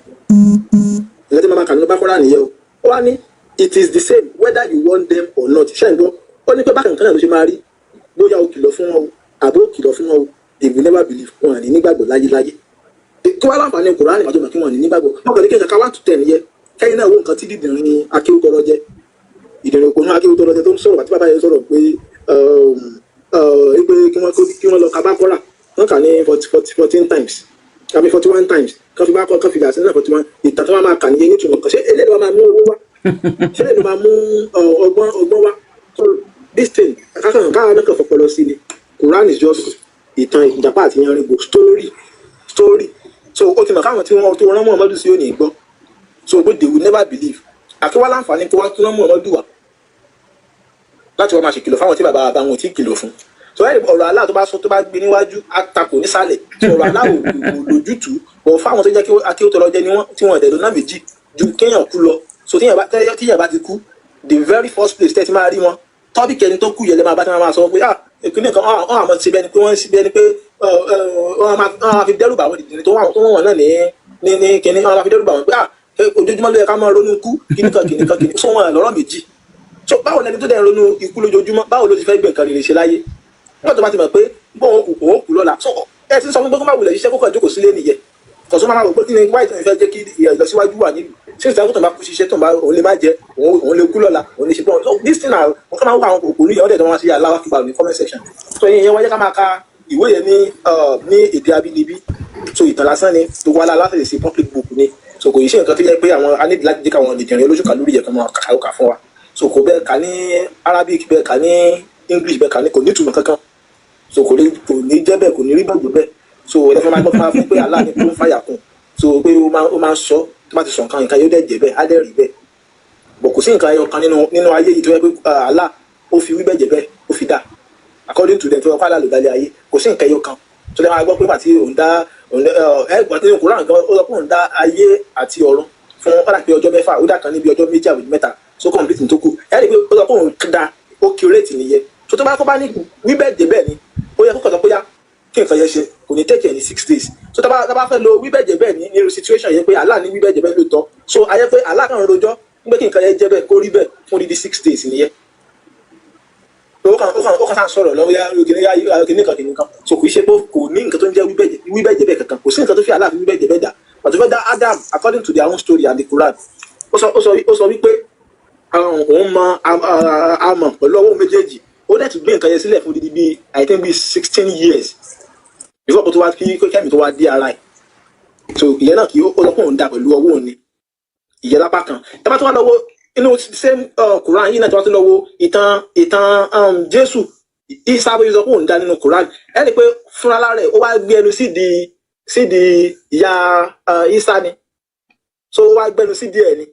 ìgbà tí màmá kànú bá kọ́ra nìyẹn o ó wá ní it is the same whether you want them or not ṣe ń gbọ́ ó ní pé bákan kan náà ló ṣe máa rí bóyá o kìlọ̀ fún wọn o àbí o kìlọ̀ fún wọn o they will never believe wọn à ní nígbàgbọ́ láyéláyé kí wọ́n láǹfààní Kùránì ìwájú mọ̀ kí wọ́n ní nígbàgbọ́ wọn kàn ní kí n kàkà 1 to 10 yẹ kẹ́yìn náà wo nǹkan tí dídìrín akéwútọ́rọ́ jẹ́ ìdìrín òpónú akéwútọ́rọ́ jẹ́ tó ń sọ̀rọ̀ àti bàbá yẹn sọ̀rọ̀ pé kí wọ́n lọ ka Bákọ́rà wọ́n kà ní 14 times àbí 41 times kan fi bá kọ́ kan fi gà sí náà 41 ìtàn tó máa kà ní nítumọ̀ kan ṣé eléyìí wọ́n máa mú owó wá ṣé eléyìí máa mú ọgbọ́n wá so this thing káwọn náà kàn fọpọlọ sí ni Quran is just ìtàn ìjàpá àti yanrìnbó story so ó ti mọ̀ káwọn tí wọ́n tó rán Muhammadu sí òní gbọ́ so pé they will never believe àkíwá láǹfààní kí wọ́n tún rán Muhammadu wá láti wọ́n máa ṣèkìlọ̀ fáwọn tí bàbá wọn ò tí kìlọ̀ fún so ọ̀rọ̀ Allah tó bá sọ tó bá gbé níwájú àtakò nísàlẹ̀ ọ̀rọ̀ Allah ò lójútùú bọ̀ fáwọn tó jẹ́ kí akéwòtọ́rọ́ jẹ́ ni wọ́n tí wọ́n ẹ̀dẹ̀dọ̀ náà méjì ju kéèyàn kú lọ so tíyàn bá ti kú the very first place tẹ́tí máa rí wọn tọ́bí kẹni tó kú yẹn lẹ́ máa bá tí wọ́n máa sọ pé ìpínlẹ̀ kan wọ́n àmọ́ ti bẹni pé wọ́n sì bẹni pé wọ́n máa fi dẹ́rù bà wọ́n dìde tó wọ́n náà ní kíní wọ́n máa fi dẹ́rù bà wọ́n pé ojoojúmọ́ ló yẹ ká máa ronú ikú kíníkan so wọn lọ́rọ̀ méjì so báwo lẹni tó dẹ̀ ronú ikú lójoojúmọ́ báwo ló ti fẹ́ gbé nǹkan rere ṣe láyé nígbà tó bá ti mọ̀ pé bọ́ọ̀ òun kù lọ́la so ẹ ti sọ fún gbogbo máa wulẹ̀ iṣẹ́ kókò jókòó sílé nìyẹn kọ̀sọ́ máa wò pé kí ni wáyé tó ń fẹ́ jẹ́ kí ìlọsíwájú wà nílùú ṣé ìtàn tó ń bá kú ṣiṣẹ́ tó ń bá òun lè má jẹ òun lè kú lọ́la òun lè ṣe bọ́ọ̀ so this thing na wọ́n kọ́ máa wọ àwọn òkú níyàwó dẹ̀ tó wọ́n ṣe aláwọ̀ kíba ní comment section so ìyẹn wáyé ká máa ka ìwé yẹn ní èdè abínibí so ìtàn lásán ni tó wá láti lè ṣe public book ni so kò yí ṣe nǹkan tó yẹ pé àwọn anídìí láti jẹ́ káwọn dìjẹ̀rẹ̀ olóṣùkà lórí yẹ kan máa kà fún wa so kò bẹ́ẹ̀ kà ní Arabic bẹ́ẹ̀ kà ní English bẹ́ẹ̀ kà ní kò ní ìtumọ̀ kankan so kò ní jẹ́ bẹ́ẹ̀ kò ní rí bẹ́ẹ̀ bẹ́ẹ̀ so ẹ fẹ́ máa gbọ́ máa fún pé Allah ní kó ń fàyà kún so pé ó máa ń sọ tó bá ti sọ nǹkan yóò dẹ̀ jẹ́ bẹ́ẹ̀ á dẹ̀ rí bẹ́ẹ̀ bọ̀ kò sí nǹkan ẹyọ kan nínú ayé yìí tó yẹ pé Allah ó fi wí bẹ́ẹ̀ jẹ́ bẹ́ẹ̀ ó fi dá according to them tó yẹ kó Allah ló dálé ayé kò sí nǹkan ẹyọ kan tó lè máa gbọ́ pé pàtí òun dá ẹgbọ́n nínú Kùránì gan ó sọ pé òun dá ayé àti ọ̀run fún padà pé ọjọ́ mẹ́fà ó dà kan níbi ọjọ́ méjì àbí mẹ́ta so complete tó kù ẹ̀ rí i pé ó sọ pé òun dá ó curate nìyẹn so tó bá ní wí bẹ́ẹ̀ jẹ́ bẹ́ẹ̀ ni ó yẹ kó kọ̀ sọ pé yá kí nǹkan yẹn ṣe kò ní take ní 6 days so tá bá fẹ́ lo wíbẹ̀jẹ̀ bẹ́ẹ̀ ní irú situation yẹn pé Allah ní wíbẹ̀jẹ̀ bẹ́ẹ̀ lóòótọ́ so ayé pé Allah kan rojọ́ pé kí nǹkan yẹn jẹ́ bẹ́ẹ̀ kó rí bẹ́ẹ̀ fún dídí 6 days nìyẹn ó kàn sáà sọ̀rọ̀ lọ́wọ́ yá kìnìkan so kò í ṣe pé kò ní nǹkan tó ń jẹ́ wíbẹ̀jẹ̀ bẹ́ẹ̀ kankan kò sí nǹkan tó fi Allah fi wíbẹ̀jẹ̀ bẹ́ẹ̀ dà pàtó fẹ́ dá Adam according to their own story and the Quran ó sọ wípé òun mọ àmọ̀ pẹ̀lú ọwọ́ méjèèjì ó dẹ̀ tún gbé nǹkan yẹn sílẹ̀ fún dídí bíi I think bíi 16 years before kó tó wá kí kẹ́mi tó wá dé ara ẹ̀ so ìyẹn náà kí ó lọ pọ̀ ń da pẹ̀lú ọwọ́ òní ìyẹn lápá kan ẹ bá tó wá lọ́wọ́ inú same Quran yìí náà tó wá tó lọ́wọ́ ìtàn Jésù Ìsá bó yẹ sọ pé òun dá nínú Quran ẹ rí i pé fúnra lára ẹ̀ ó wá gbé ẹnu sídìí ìyá Ìsá ni so ó wá gbẹnu sídìí ẹ̀ ni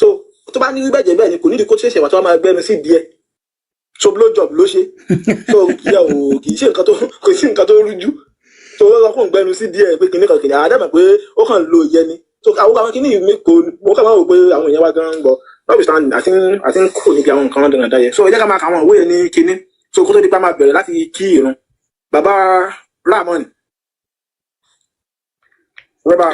so tó bá ní wíbẹ̀jẹ̀ bẹ́ẹ̀ ni kò nídìí kó ṣẹ̀ṣẹ̀ wá tó wá máa gbẹnu sídìí ẹ̀ so blow job ló ṣe so ìyá ò kì í ṣe nǹkan tó kò sí nǹkan tó rújú so ó lọ fún ìgbẹnu sí díẹ̀ pé kìnìkan kìnìkan àdàmọ̀ pé ó kàn lo ìyẹn ni so àwọn kìnìún mi kò mo kàn máa wò pé àwọn èèyàn wa gan ń gbọ́ lọ́bì stand àti ń kò níbi àwọn nǹkan dandan yẹn so ẹ jẹ́ ká máa kà àwọn òwe yẹn ní kinní so kó tó di pa máa bẹ̀rẹ̀ láti kí ìrun bàbá Ramon rọ́bà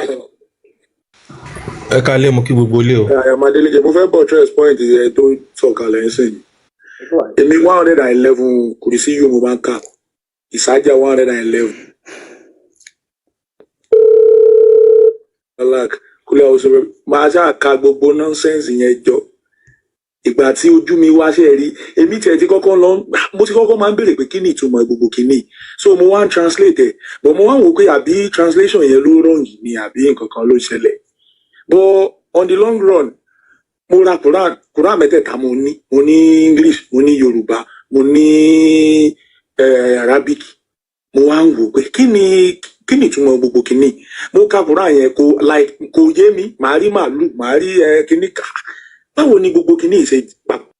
ẹ ká lé mo kí gbogbo ilé o. Adeleke mo fẹ́ bọ̀ stress point ẹ tó sọ̀kalẹ̀ ẹ̀ sìn èmi 111 kò sí yóò mo máa ń kà ìsájà 111 alak kúlẹ̀ ọ̀sẹ̀ máa ṣáà ka gbogbo nọ́nsẹ̀nsì yẹn jọ ìgbà tí ojú mi wá ṣe rí èmi tiẹ̀ ti kọ́kọ́ lọ mo ti kọ́kọ́ máa ń béèrè pé kí ni ìtumọ̀ gbogbo kìíní so mo wá ń translate ẹ̀ but mo wá ń wò pé àbí translation yẹn ló wrong ni àbí nǹkan kan ló ṣẹlẹ̀ but on the long run mo ra Quran mẹ́tẹ̀ẹ̀ta mo ní English mo ní Yorùbá mo ní Arabic mo wá ń wò pé kí ni ìtumọ̀ gbogbo kìíní mo ka Quran yẹn kò yé mi màá rí màálù màá rí kíní kà báwo ni gbogbo kìíní ṣe papọ̀.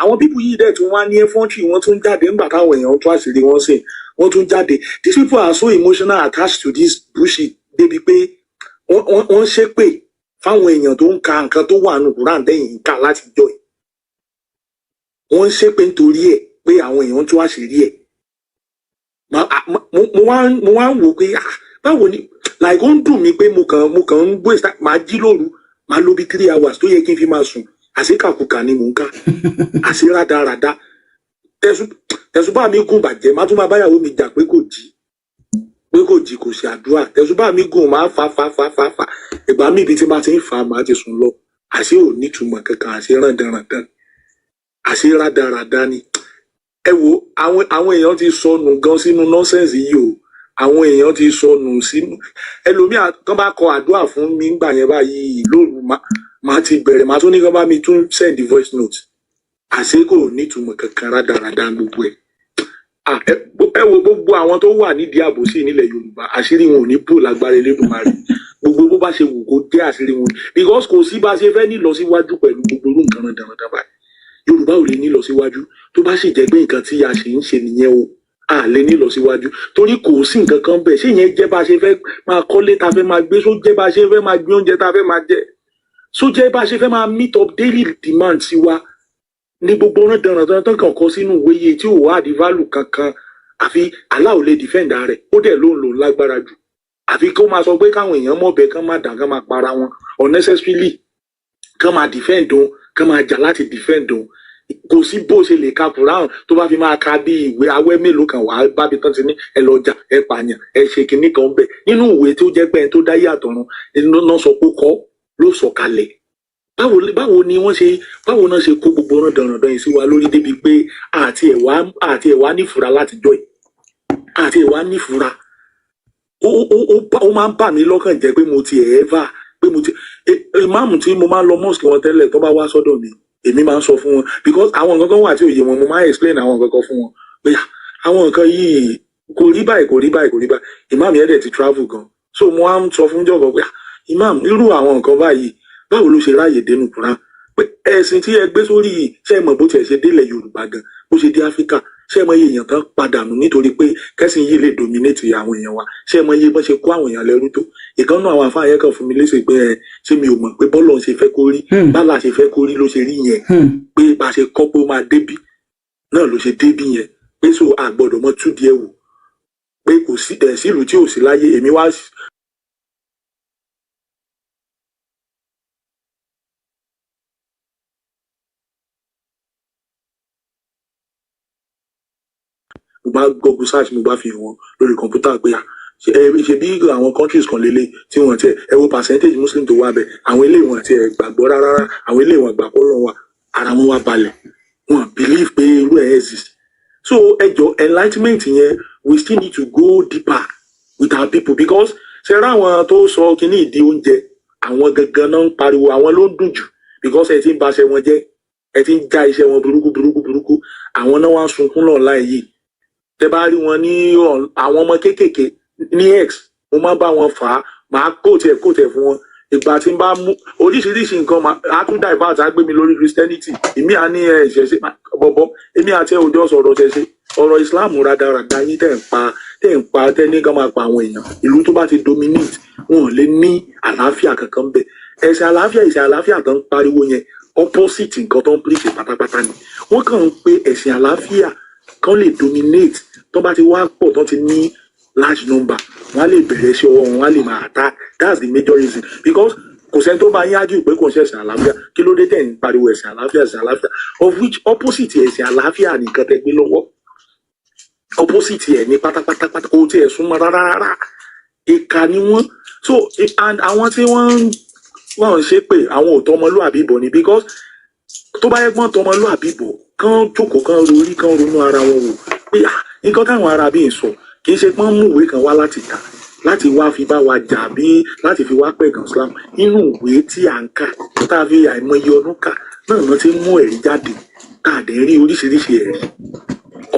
àwọn pípù yìí dẹ̀ tún wá ní infantry wọ́n tún jáde nígbà táwọn èèyàn tún àṣírí wọn sìn wọ́n tún jáde these people are so emotional attached to this bullshit débi pé wọ́n ṣépè fáwọn èèyàn tó ń ka nǹkan tó wà nù Quran dẹ́yìn ká láti jọ ẹ̀ wọ́n ṣépè nítorí ẹ̀ pé àwọn èèyàn tún àṣírí ẹ̀ mo wá ń wò pé báwo ni like ó ń dùn mí pé mo kàn ń gbé máa jí lóru máa lo bí 3 hours tó yẹ kí n fi máa sùn àṣekàkùkà ni mò ń kà àṣe rádaràda tẹ̀sùbá mi gùn bàjẹ́ má tún máa báyàwó mi jà pé kò jí kò ṣe àdúrà tẹ̀sùbá mi gùn máa fa ìgbà mi ibi tí máa ti ń fa máa ti sùn lọ àṣe ò nítumọ̀ kankan àṣe rándanrandan àṣe rádaràda ni ẹ wo àwọn èèyàn ti sọnù gan sínú nọ́sẹ̀nsì yìí o àwọn èèyàn ti sọnù sínú ẹlòmíà kan bá kọ àdúrà fún mi ńgbà yẹn báyìí lóru máa ti bẹ̀rẹ̀ máa tún ní kán bá mi tún send the voice note àṣé kò nítumọ̀ kankan rádaràda gbogbo ẹ̀ ẹ wo gbogbo àwọn tó wà nídìí àbòsí nílẹ̀ Yorùbá àṣírí wọn ò ní bò lágbára Elédùmarè gbogbo bó bá ṣe wù kó jẹ́ àṣírí wọn because kò sí bá ṣe fẹ́ nílọsíwájú pẹ̀lú gbogbo irú nǹkan rádaràda báyìí Yorùbá ò lè nílọsíwájú tó bá sì jẹ́ pé nǹkan tí a ṣe ń ṣe nìyẹn o a lè nílọsíwájú torí kò sí nǹkan kan bẹ́ẹ̀ ṣé ìyẹn jẹ́ bá ṣe fẹ́ máa kọ́lé ta fẹ́ máa gbé só jẹ́ bá ṣe fẹ́ máa gbé oúnjẹ ta fẹ́ máa jẹ so jẹ́ bá ṣe fẹ́ máa meet up daily demand sí wa ní gbogbo ọ̀ràn dandan tán kàn kọ́ sínú ìwé yìí tí ò wá àdí value kankan àfi Allah ò lè defend rẹ̀ ó dẹ̀ ló ń lò lágbára jù àfi kó máa sọ pé káwọn èèyàn mọ̀bẹ kán máa dà kán máa para wọn unnecessarily kán máa defend òun kán máa jà láti defend òun kò sí bó ṣe lè ka Quran tó bá fi máa ka bí ìwé awẹ́ mélòó kan wàá bábi tán ti ní ẹ lọ jà ẹ pààyàn ẹ ṣe kinní kan bẹ̀ nínú ìwé tó jẹ́ pé ẹni tó dáyé àtọ̀run náà sọ pé kọ́ ló sọ̀kalẹ̀ báwo ni wọ́n ṣe báwo náà ṣe kó gbogbo ọ̀ràn dandan yìí sí wa lórí débi pé àti ẹ̀wá nífura látijọ́ yìí àti ẹ̀wá nífura ó máa ń bà mí lọ́kàn jẹ́ pé mo ti ìmáàmù tí mo máa ń lọ mosque wọn tẹ́lẹ̀ tó bá wá sọ́dọ̀ mi èmi máa ń sọ fún wọn because àwọn nǹkan kan wà tí òye wọn mo máa ń explain àwọn nǹkan kan fún wọn pé àwọn nǹkan yìí kò rí báyìí ìmáàmù yẹn dẹ̀ ti travel gan so mo á ń sọ fún jọ̀gọ̀ pé ìmáàmù irú àwọn nǹkan báyìí báwo ló ṣe ráàyè dénú Quran pé ẹ̀sìn tí ẹ gbé sórí yìí ṣé ẹ mọ̀ bó tiẹ̀ ṣe délẹ̀ Yorùbá gan bó ṣe dé Áfíríkà ṣé ẹ mọ̀ iye èèyàn tán padànù nítorí pé kẹ́sìn yìí lè dominate àwọn èèyàn wa ṣé ẹ mọ̀ iye bọ́n ṣe kó àwọn èèyàn lẹ́rú tó ìkànnù àwọn àfáàyẹ kan fún mi léṣe pé ṣé mi ò mọ̀ pé bọ́ọ̀lù ṣe fẹ́ kó rí bálà ṣe fẹ́ kó rí ló ṣe rí yẹn pé bá a ṣe kọ́ pé ó máa débí náà ló ṣe débí yẹn pé so àgbọ̀dọ̀ mọ́ túdìí ẹ̀ wò pé kò sí sílùú tí ò sí láyé èmi wá mo bá Google search mo bá fi hàn lórí kọ̀ǹpútà pé ṣe bí àwọn countries kan lélẹ̀ tí wọ́n tiẹ̀ ẹ wo percentage muslim tó wà bẹ̀ àwọn ilé wọn tiẹ̀ gbàgbọ́ rárá àwọn ilé wọn gbàgbọ́ lọ́wọ́ wa ara wọn wá balẹ̀ wọn believe pé irú ẹ̀ exist. So ẹjọ́ enlightenment yẹn we still need to go deeper with our people because ṣe rá àwọn tó sọ kíní ìdí oúnjẹ àwọn gangan náà ń pariwo àwọn ló ń dùn jù because ẹ ti ń baṣẹ wọn jẹ́ ẹ ti ń já iṣẹ́ wọn burúkú àwọn náà wá sunkún lọ́nà yìí tẹ bá rí wọn ní àwọn ọmọ kéékèèké ní x mo máa ń bá wọn fà á màá kóòtẹ̀ fún wọn ìgbà tí n bá mú oríṣiríṣi nǹkan á tún dá ìbáàtà á gbé mi lórí Christianity èmi à ní ìṣẹ̀ṣe bọ̀bọ̀ èmi àti òjò sọ̀rọ̀ ṣẹ̀ṣe ọ̀rọ̀ Islam rádaràda yín tẹ̀ ń pa tẹ́ ní kán máa pa àwọn èèyàn ìlú tó bá ti dominate wọn ò lè ní àlàáfíà kankan bẹ̀ ẹ̀sìn àlàáfíà tó ń pariwo yẹn opposite nǹkan tó ń preach pátápátá ni wọ́n kàn ń pe ẹ̀sìn àlàáfíà kan lè dominate tó bá ti wá pọ̀ tó ti ní large number wọ́n á lè bẹ̀rẹ̀ sí ọwọ́ wọn á lè máa attack that's the major reason because kò sẹ́ni tó bá yín ájú pé kò ń ṣe ẹ̀sìn àlàáfíà kí ló dé tẹ̀ ń pariwo ẹ̀sìn àlàáfíà of which opposite ẹ̀sìn àlàáfíà nìkan tẹ́ gbé lọ́wọ́ opposite ẹ̀ ní pátápátá kò tiẹ̀ súnmọ́ rárá ìkà ni wọ́n so and àwọn tí wọ́n ń ṣe pé àwọn ò tọmọlúàbí bọ̀ ni because tó bá yẹ gbọ́n tọmọlúàbí bọ̀ kán jókòó kán rorí kán ronú ara wọn wò pé nǹkan táwọn ará bí ń sọ kì í ṣe pọ́n mú ìwé kan wá láti kà láti wá fi bá wa jà bí láti fi wá pẹ̀gàn Islam nínú ìwé tí à ń kà tá a fi àìmọye ọdún kà náà ti mú ẹ̀rí jáde tá a dẹ̀ rí oríṣiríṣi ẹ̀rí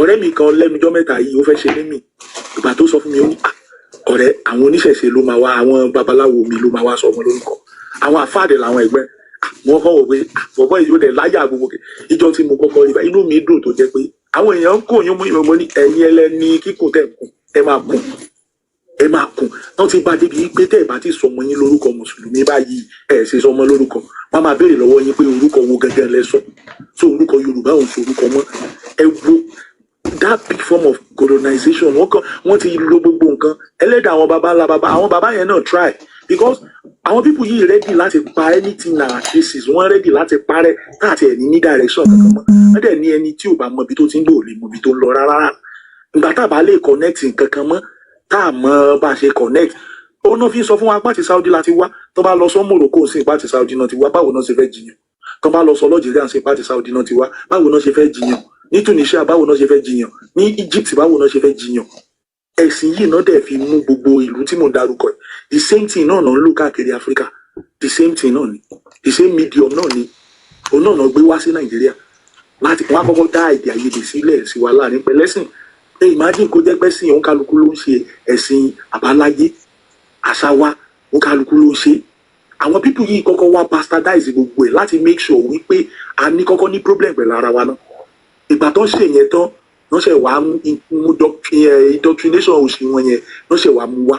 ọ̀rẹ́ mi kan lẹ́nujọ́ mẹ́ta yìí ó fẹ́ ṣe ní mi ìgbà tó sọ fún mi ó ní ọ̀rẹ́ àwọn oníṣẹ̀ṣe ló máa wá àwọn babaláwo mi ló máa wá sọ ọmọ lórúkọ àwọn àfáàdé làwọn ẹgbẹ́ mo kọ́ wò pé bọ̀bọ́ yìí ó dẹ̀ láyà gbogbo ìjọ tí mo kọ́kọ́ rí bá inú mi dùn tó jẹ́ pé àwọn èèyàn ń kó yín mú ìmọ̀ ní ẹ̀yìn ẹlẹ́ni kíkùn tẹ̀ kùn ẹ máa kùn wọ́n ti bá débi pé tẹ́ ẹ̀ bá ti sọ ọmọ yín lórúkọ mùsùlùmí báyìí ẹ̀ ṣe sọ ọmọ lórúkọ wọ́n máa béèrè lọ́wọ́ yín pé orúkọ wo gẹ́gẹ́ lẹ sọ so orúkọ Yorùbá òun sọ orúkọ mọ́ ẹ wo that big form of colonization wọ́n ti lo gbogbo nǹkan ẹlẹ́dàá àwọn baba yẹn náà try because àwọn people yìí ready láti pa anything na cases wọ́n ready láti parẹ́ láti ẹni ní direction kankan mọ́ wọ́n dẹ̀ ní ẹni tí ò bá mọ ibi tó ti ń gbò lè mọ ibi tó ń lọ rárá ìgbà tá a bá lè connect kankan mọ́ tá a mọ bá a ṣe connect ó náà fi sọ fún wa pàtì Saudi láti wá tó bá lọ sọ Morocco sí pàtì Saudi náà ti wá báwo náà ṣe fẹ́ jiyàn tó bá lọ sọ Algeria sí pàtì Saudi náà ti wá báwo náà ṣe fẹ́ jiyàn ní Tunisia báwo náà ṣe fẹ́ jiyàn ní Egypt báwo náà ṣe fẹ́ jiyàn ẹ̀sìn yìí náà dẹ̀ fi mú gbogbo ìlú tí mò ń darúkọ ẹ̀ the same thing náà ń lò káàkiri Africa the same thing náà ni the same medium náà ni òun náà gbé wá sí Nàìjíríà láti wọn àkọ́kọ́ dá èdè àìyedè sílẹ̀ sí wa láàrin pẹ̀lẹ́sìn ẹ imagine kó jẹ́ pẹ́sìn òun kálukú ló ń ṣe ẹ̀sìn àbáláyé àṣà wa òun kálukú ló ń ṣe àwọn people yìí kọ́kọ́ wá bastardize gbogbo ẹ̀ láti make sure wípé a ní kọ́kọ́ ní problem pẹ̀lú ara wa náà ìgbà tó ń ṣe yẹn tán wọ́n ṣe wàá mú indoctrination òṣì wọn yẹn wọ́n ṣe wàá mú wá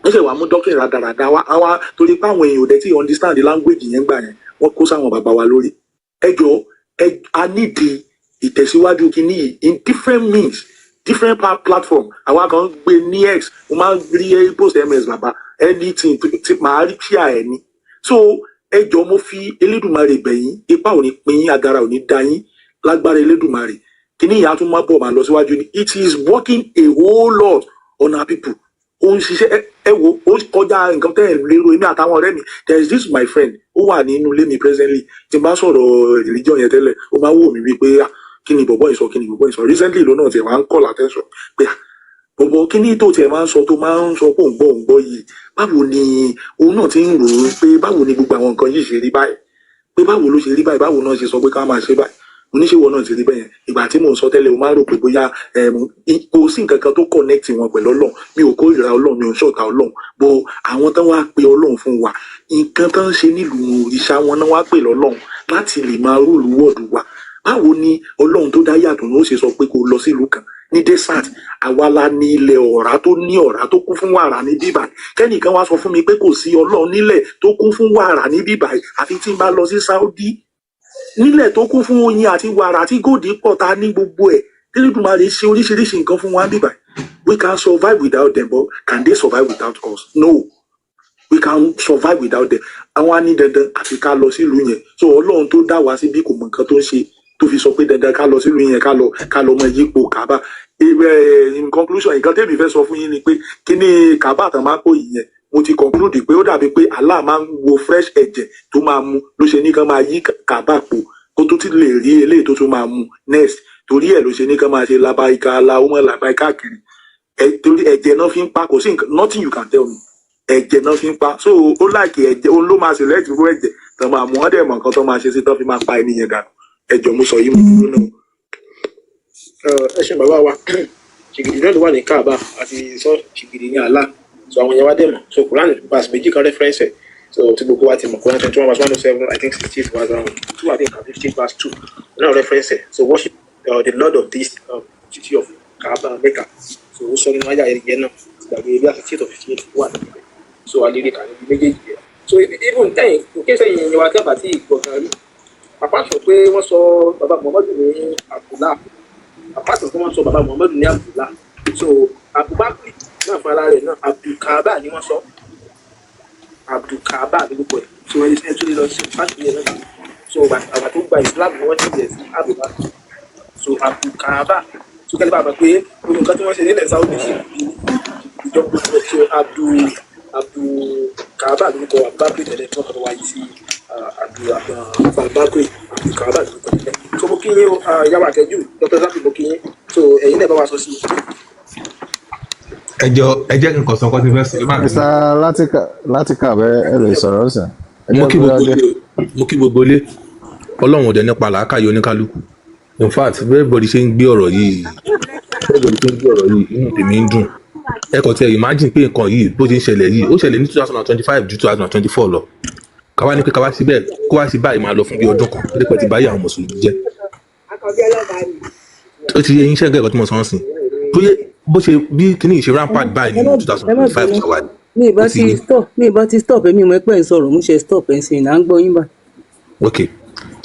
wọ́n ṣe wàá mú doctrine rádaràda wá torí pé àwọn èèyàn ò dẹ̀ tí understand the language yẹn gbà yẹn wọ́n kó sáwọn bàbá wa lórí ẹjọ́ a nídìí ìtẹ̀síwájú kìíní yìí in different means different platform àwa kan gbé ní x mo máa ń rí post ms bàbá anything tí màá rí kíá ẹ̀ ni so ẹjọ́ mo fi Elédùmarè bẹ̀yìn ipa ò ní pín yín agara ò ní dá yín lágbára Elédùmarè kìíní ìyá tún máa bọ̀ máa lọ síwájú ni it is working a whole lot on our people ó ń ṣiṣẹ́ ẹ wo ó kọjá nǹkan tẹ́ ẹ̀ lérò èmi àtàwọn ọ̀rẹ́ mi there is this my friend ó wà nínú ilé mi presently tí n bá sọ̀rọ̀ religion yẹn tẹ́lẹ̀ ó máa wò mí wípé kí ni bọ̀bọ̀ ìsọ kí ni bọ̀bọ̀ ìsọ recently ló náà tiẹ̀ máa ń call attention pé bọ̀bọ̀ kí ni tó tiẹ̀ máa ń sọ tó máa ń sọ pé òun gbọ́ yìí báwo ni òun náà ti ń rò ó pé báwo ni gbogbo àwọn nǹkan yìí ṣe rí báyìí pé báwo ló ṣe rí báyìí báwo náà ṣe sọ pé ká máa ṣe báyìí oníṣèwọ náà ti rí bẹ́yẹn ìgbà tí mò ń sọ tẹ́lẹ̀ o máa ń rò pé bóyá kò sí nǹkan kan tó connect wọn pẹ̀lú Ọlọ́run mi ò kórìíra Ọlọ́run mi ò ṣọ̀tá Ọlọ́run bó àwọn tán wá pe Ọlọ́run fún wa nǹkan tán ń ṣe nílùú òrìṣà wọn náà wá pè lọ́lọ́run láti lè máa rúùlù wọ́ọ̀dù wa báwo ni Ọlọ́run tó dá yàtọ̀ ní ó ṣe sọ pé kó lọ sílùú kan ní desert àwa la ní ilẹ̀ ọ̀rá tó ní ọ̀rá tó kún fún wàrà ní bíbà kẹ́nìkan wá sọ fún mi pé kò sí Ọlọ́run nílẹ̀ tó kún fún wàrà ní bíbà àfi tí n bá lọ sí Saudi nílẹ̀ tó kún fún oyin àti wàrà àti gòdì pọ̀ ta ní gbogbo ẹ̀ Elédùmarè ṣe oríṣiríṣi nǹkan fún wa bíbà we can survive without them but can they survive without us no we can survive without them àwọn á ní dandan àfi ká lọ sílùú yẹn so Ọlọ́run tó dá wa síbí kò mọ nǹkan tó ń ṣe tó fi sọ pé dandan ká lọ sílùú yẹn ká lọ mọ yípo Káàbà in conclusion nǹkan tèmi fẹ́ sọ fún yín ni pé kí ni Kaaba tán máa ń pò yìí yẹn mo ti conclude pé ó dàbí pé Allah máa ń wo fresh ẹ̀jẹ̀ tó máa mu ló ṣe ní kán máa yí Kaaba pò kó tó ti lè rí eléyìí tó tún máa mu next torí ẹ̀ ló ṣe ní kán máa ṣe labaika aláwọ̀mọ́ labaika kiri torí ẹ̀jẹ̀ náà fi ń pa kò sí nothing you can tell me ẹ̀jẹ̀ náà fi ń pa so ó láìkè ẹ̀jẹ̀ òun ló máa select irú ẹ̀jẹ̀ tán máa mú ọ́n dẹ̀ mọ̀ nǹkan tó máa ṣe sí tán fi máa pa ènìyàn dànù ẹ̀jọ̀ mo sọ yìí mo dúró náà. ẹ ṣe bàbá wa ṣìgìdì náà ló wà ní Kaaba àti sọ ṣìgìdì ní Allah so àwọn yẹn wá dẹ̀ mọ̀ so Quran pass méjì kan reference ẹ̀ so tí gbogbo wa ti mọ̀ Quran 21 verse 107 I think 68 verse 2 I think 15 verse 2 náà reference ẹ̀ so worship the Lord of this city of Kaaba Mecca so ó sọ nínú ayé ayẹyẹ náà gbàgbé bí àti 58 of 58 wà níbẹ̀ so alẹ́ kà níbi méjèèjì yẹn so even tẹ́yìn kéṣẹ́ yẹn yẹn wá tẹ́bà tí ìgbọ̀ngàn rí pàpà sọ pé wọ́n sọ bàbá Muhammadu ní Abdullah pàpà sọ pé wọ́n sọ bàbá Muhammadu ní Abdullah so Abubakar náà fún ara rẹ̀ náà Abdulkaaba ni wọ́n sọ Abdulkaaba lórúkọ ẹ̀ so ẹni tí ẹ tún lè lọ sí fásitì yẹn náà so àgbà tó gba Islam ni wọ́n ti yẹ sí Abubakar so Abdulkaaba so kẹ́lẹ́ bàbá pé gbogbo nǹkan tí wọ́n ṣe nílẹ̀ Saudi sí ìjọba so Abdulkaaba lórúkọ Abubakar tẹ̀lé tí wọ́n kọ́ wáyé sí Abubakar Abdulkaaba lórúkọ tẹ̀lé so mo kí yín yàrá àtẹ́jú Dr. Zakiru mo kí yín so ẹ̀yin náà bá wa sọ sí ẹ jẹ́ nǹkan sọ kọ́tí fẹ́ẹ́ sọ. Mr. Latika ẹ lè sọ̀rọ̀ sàn. mo kí gbogbo ilé ọlọ́run ọ̀dẹ nípa làákàyè oníkálukú in fact everybody ṣe ń gbé ọ̀rọ̀ yìí inú tèmi ń dùn ẹ kàn tiẹ̀ imagine pé nǹkan yìí bó ti ń ṣẹlẹ̀ yìí ó ṣẹlẹ̀ ní 2025 ju 2024 lọ káwá ní pé káwá síbẹ̀ kó wá sí báyìí máa lọ fún bí ọdún kan nípa ti báyìí àwọn mùsùlùmí jẹ́ ó ti yẹ yín ṣẹ́gbẹ́ ẹ̀kọ́ tí mo sọ ń sìn bó ṣe bí kíní ìṣe rampart báyìí ní 2025 ṣàwá mi ìbá ti stop èmi mọ̀ pé ń sọ̀rọ̀ mo ṣe stop ẹ̀ ń sìn náà ń gbọ́ yín bá. ok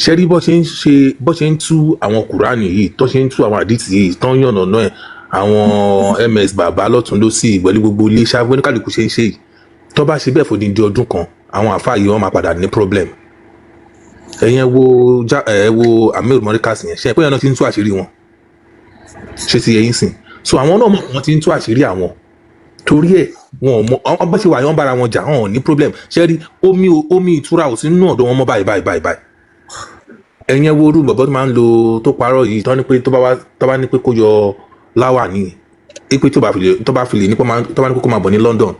ṣe rí bó ṣe ń tú àwọn kùránì yìí tó ṣe ń tú àwọn àdìtì yìí tó ń yànnà náà àwọn ms bàbá lọ́tún lósì pẹ̀lú gbogbo ilé iṣẹ́ oníkàlùkù ṣe ń ṣe yìí tó bá ṣe bẹ́ẹ̀ fòdì di ọdún kan àwọn àfáà yìí wọ́n máa padà ní problem ẹ̀yin ẹ wo Amir Morikas yẹn ṣe pé yẹn náà ti ń tú àṣírí wọn ṣe ti yẹ yín sìn so àwọn náà mọ̀ wọ́n ti ń tú àṣírí àwọn torí ẹ̀ wọn ò mọ ọba ṣe wà yọ́n bára wọn jà wọn ò ní problem ṣe rí omi ìtura ò sí nínú ọ̀dọ̀ wọn mọ́ báyìí ẹ̀yin wo orú bọ̀bọ̀ tó máa ń lo tó parọ́ yìí tó ní pé tó bá ní pé kó yọ láwà ní ipe tó bá fi lè ní pé tó bá ní pé kó máa bọ̀ ní London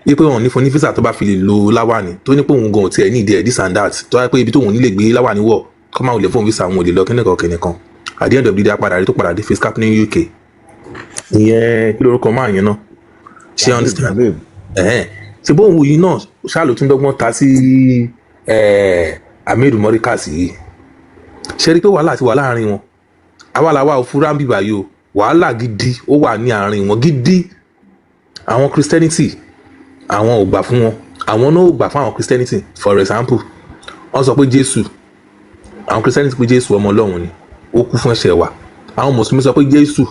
ipe wọn ní fún ní visa tó bá fi lè lo láwà ní tó ní pé òun gan tiẹ̀ ní ìdí ẹ̀ this and that tó wáyé pé ibi tó òun nílè gbé láwà ní wọ̀ kọ́ máa lè fún visa òun ò lè lọ kẹ́nìkan at the end of the day apàdà rí tó padà dé face cap ní UK ìyẹn kí lórúkọ máa yẹn náà ṣe understand ṣe bóun yìí náà ṣáàlù tún dọ́gbọ́n ta sí Amir Morikas yìí ṣe rí pé wàhálà ti wà láàrin wọn awàláwà òfurá ń bìbà yìí o wàhálà gidi ó wà ní àárín wọn gidi àwọn Christianity àwọn ò gbà fún wọn àwọn náà ò gbà fún àwọn Christianity for example wọ́n sọ pé Jésù àwọn Christianity pé Jésù ọmọ Ọlọ́run ni ó kú fún ẹ̀ṣẹ̀ wa àwọn mùsùlùmí sọ pé Jésù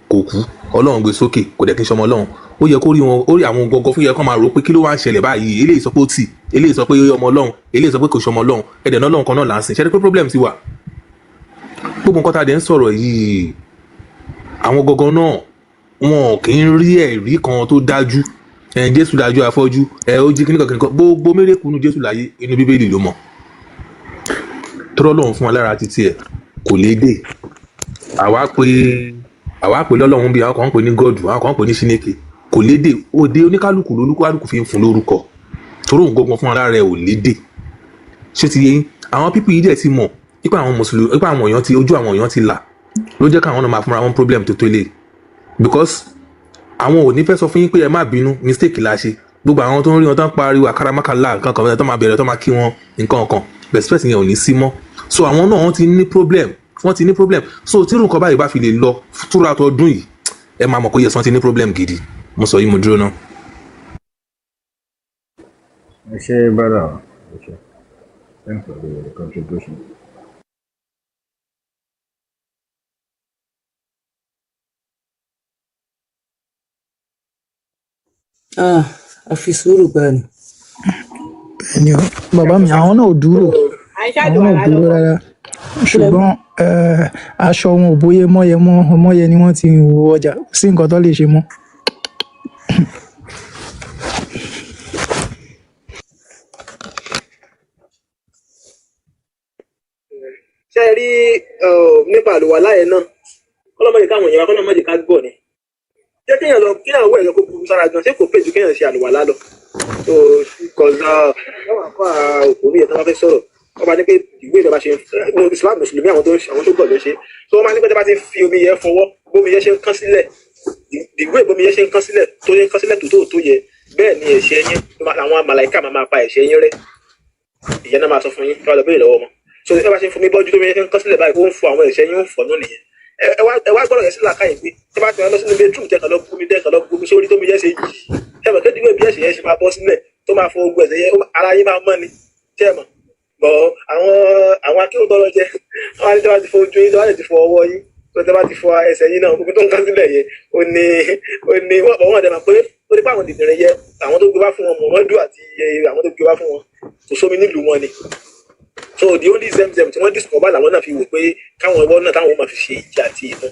kò kú Ọlọ́run gbé sókè kò dẹ̀ kí n ṣe ọmọ Ọlọ́run ó yẹ kó rí wọn ó rí àwọn gọgọ fún yẹ kó máa rò pé kí ló wá ń ṣẹlẹ̀ báyìí eléyìí sọ pé ó tì eléyìí sọ pé ọmọ Ọlọ́run eléyìí sọ pé kò ṣe ọmọ Ọlọ́run ẹ̀dẹ̀ náà Ọlọ́run kan náà là ń sìn ṣe é pé problem ti wà gbogbo nǹkan tá a dẹ̀ ń sọ̀rọ̀ yìí àwọn gọgọ náà wọn kì í rí ẹ̀rí kan tó dájú Jésù dájú afọ́jú ó jí kíníkan gbogbo mérekùnú Jésù láyé inú Bíbélì ló mọ̀ tọ́rọ́ Ọlọ́run fún wa lára títí ẹ̀ kò lédè àwa pè lọ́lọ́run bí àwọn kan ń pè ní gọ́ọ̀dù àwọn kan ń pè ní Ṣínékè kò lédè òde oníkálukú lolúkálukú fi ń fún lórúkọ torí òun gbọ́gbọ́n fún ara rẹ̀ ò lédè ṣé ti yé yín àwọn pípì yìí dẹ̀ ti mọ̀ nípa àwọn mùsùlùmí nípa àwọn èèyàn ti ojú àwọn èèyàn ti là ló jẹ́ káwọn náà máa fúnra wọn problem tó lè because àwọn ò ní fẹ́ sọ fún yín pé ẹ má bínú mistake la ṣe gbogbo àwọn tó ń rí wọn tó ń pariwo àkàràmákàlà nǹkan kan tó máa bẹ̀rẹ̀ tó máa kí wọn nǹkan kan respect yẹn ò ní sí mọ́ so àwọn náà wọ́n ti ní problem so tí irú nǹkan báyìí bá fi lè lọ túra tó ọdún yìí ẹ máa mọ̀ pé yẹsàn ti ní problem gidi mo sọ yìí mo dúró náà. ẹ ṣe bọ́dà thanks for the contribution. àfi sùúrù gbà ni. bẹ́ẹ̀ni o bàbá mi àwọn náà ò dúró rárá ṣùgbọ́n aṣọ wọn ò bóyá mọ́yẹ mọ́ ọmọyẹ ni wọ́n ti ń wo ọjà kò sí nǹkan tó lè ṣe mọ́. ṣe rí nípa àlùwàlá yẹn náà kọ́lọ́mọ́jì káwọn èèyàn kọ́lọ́mọ́jì ká gbọ́ ni jẹ́ kéèyàn lọ kéèyàn wọ ẹ̀yọ́ kó burú sára gan ṣé kò pè ju kéèyàn ṣe àlùwàlá lọ so kọ̀ọ̀zà àwọn àpá òkú mi yẹn tó bá fẹ́ sọ̀rọ̀ wọ́n bá ní pé ìwé ìjọba ṣe Islam mùsùlùmí àwọn tó gbọ̀ ló ṣe so wọ́n máa ní pé tí wọ́n bá ti fi omi yẹn fọwọ́ bómi yẹn ṣe ń kán sílẹ̀ ìwé bómi yẹn ṣe ń kán sílẹ̀ tó yẹ ń kán sílẹ̀ tó yẹ bẹ́ẹ̀ ni ẹ̀ṣẹ̀ yín àwọn màláìkà máa pa ẹ̀ṣẹ̀ yín rẹ́ ìyẹn náà máa sọ fún yín kí wọ́n lọ béèrè lọ́wọ́ wọn so ẹ bá ṣe fún mi bọ́jú tó mi yẹn ṣe ń kán sílẹ̀ báyìí ó ń fọ àwọn ẹ̀ṣẹ̀ yín ó ń fọ náà nìyẹn ẹ wá gbọ́dọ̀ yẹn sí làákàyè pé tí bá ti wọn lọ sínú bedroom tẹ́kàn lọ gbomi sórí tó mi yẹn ṣe yìí ṣẹ́mọ̀ kéde ìwé bí ẹ̀ṣẹ̀ yẹn ṣe máa bọ́ sílẹ̀ tó máa fọ ogun ẹ̀ṣẹ̀ yẹn ara yín máa mọ́ ni ṣẹ́mọ̀ bọ̀ àwọn akéwòn tó lọ jẹ wọn á ní tí wọ́n ti fọ ojú yín tó wọ́n ti fọ ọwọ́ yín tó tẹ́ bá ti fọ ẹsẹ̀ yín náà gbogbo tó ń kán sílẹ̀ yẹn ó ní wọ́n dẹ̀ máa pé ó ní pé àwọn dìdìrín yẹ àwọn tó gbé wá fún wọn Muhammadu àti àwọn tó gbé wá fún wọn kò sómi nílùú wọn ni so the only Zemzem tí wọ́n discover làwọn náà fi wò pé káwọn ẹwọ́ náà táwọn máa fi ṣe ìjà àti ìmọ̀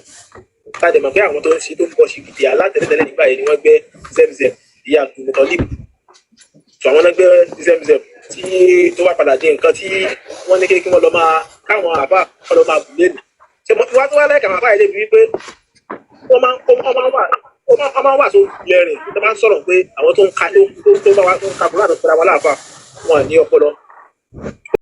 táde mọ̀ pé àwọn tó ń ṣe tó ń bọ̀ ṣìgìdì alátẹ̀lẹ́tẹ̀lẹ́ nígbà yẹn ni wọ́n gbé Zemzem ìyá Abdulmutalib so àwọn náà gbé Zemzem tí tó wá padà di nǹkan tí wọ́n ní kí wọ́n lọ máa káwọn àbá wọn lọ máa bù lẹ́nu ṣe wọ́n tó wá lẹ́ka àwọn àbá yẹn débi wípé wọ́n máa wà tó lẹ́rìn tó máa ń sọ̀rọ̀ pé àwọn tó ń ka búrò àti pẹ̀lú àwọn aláàfà wọn ní ọpọlọ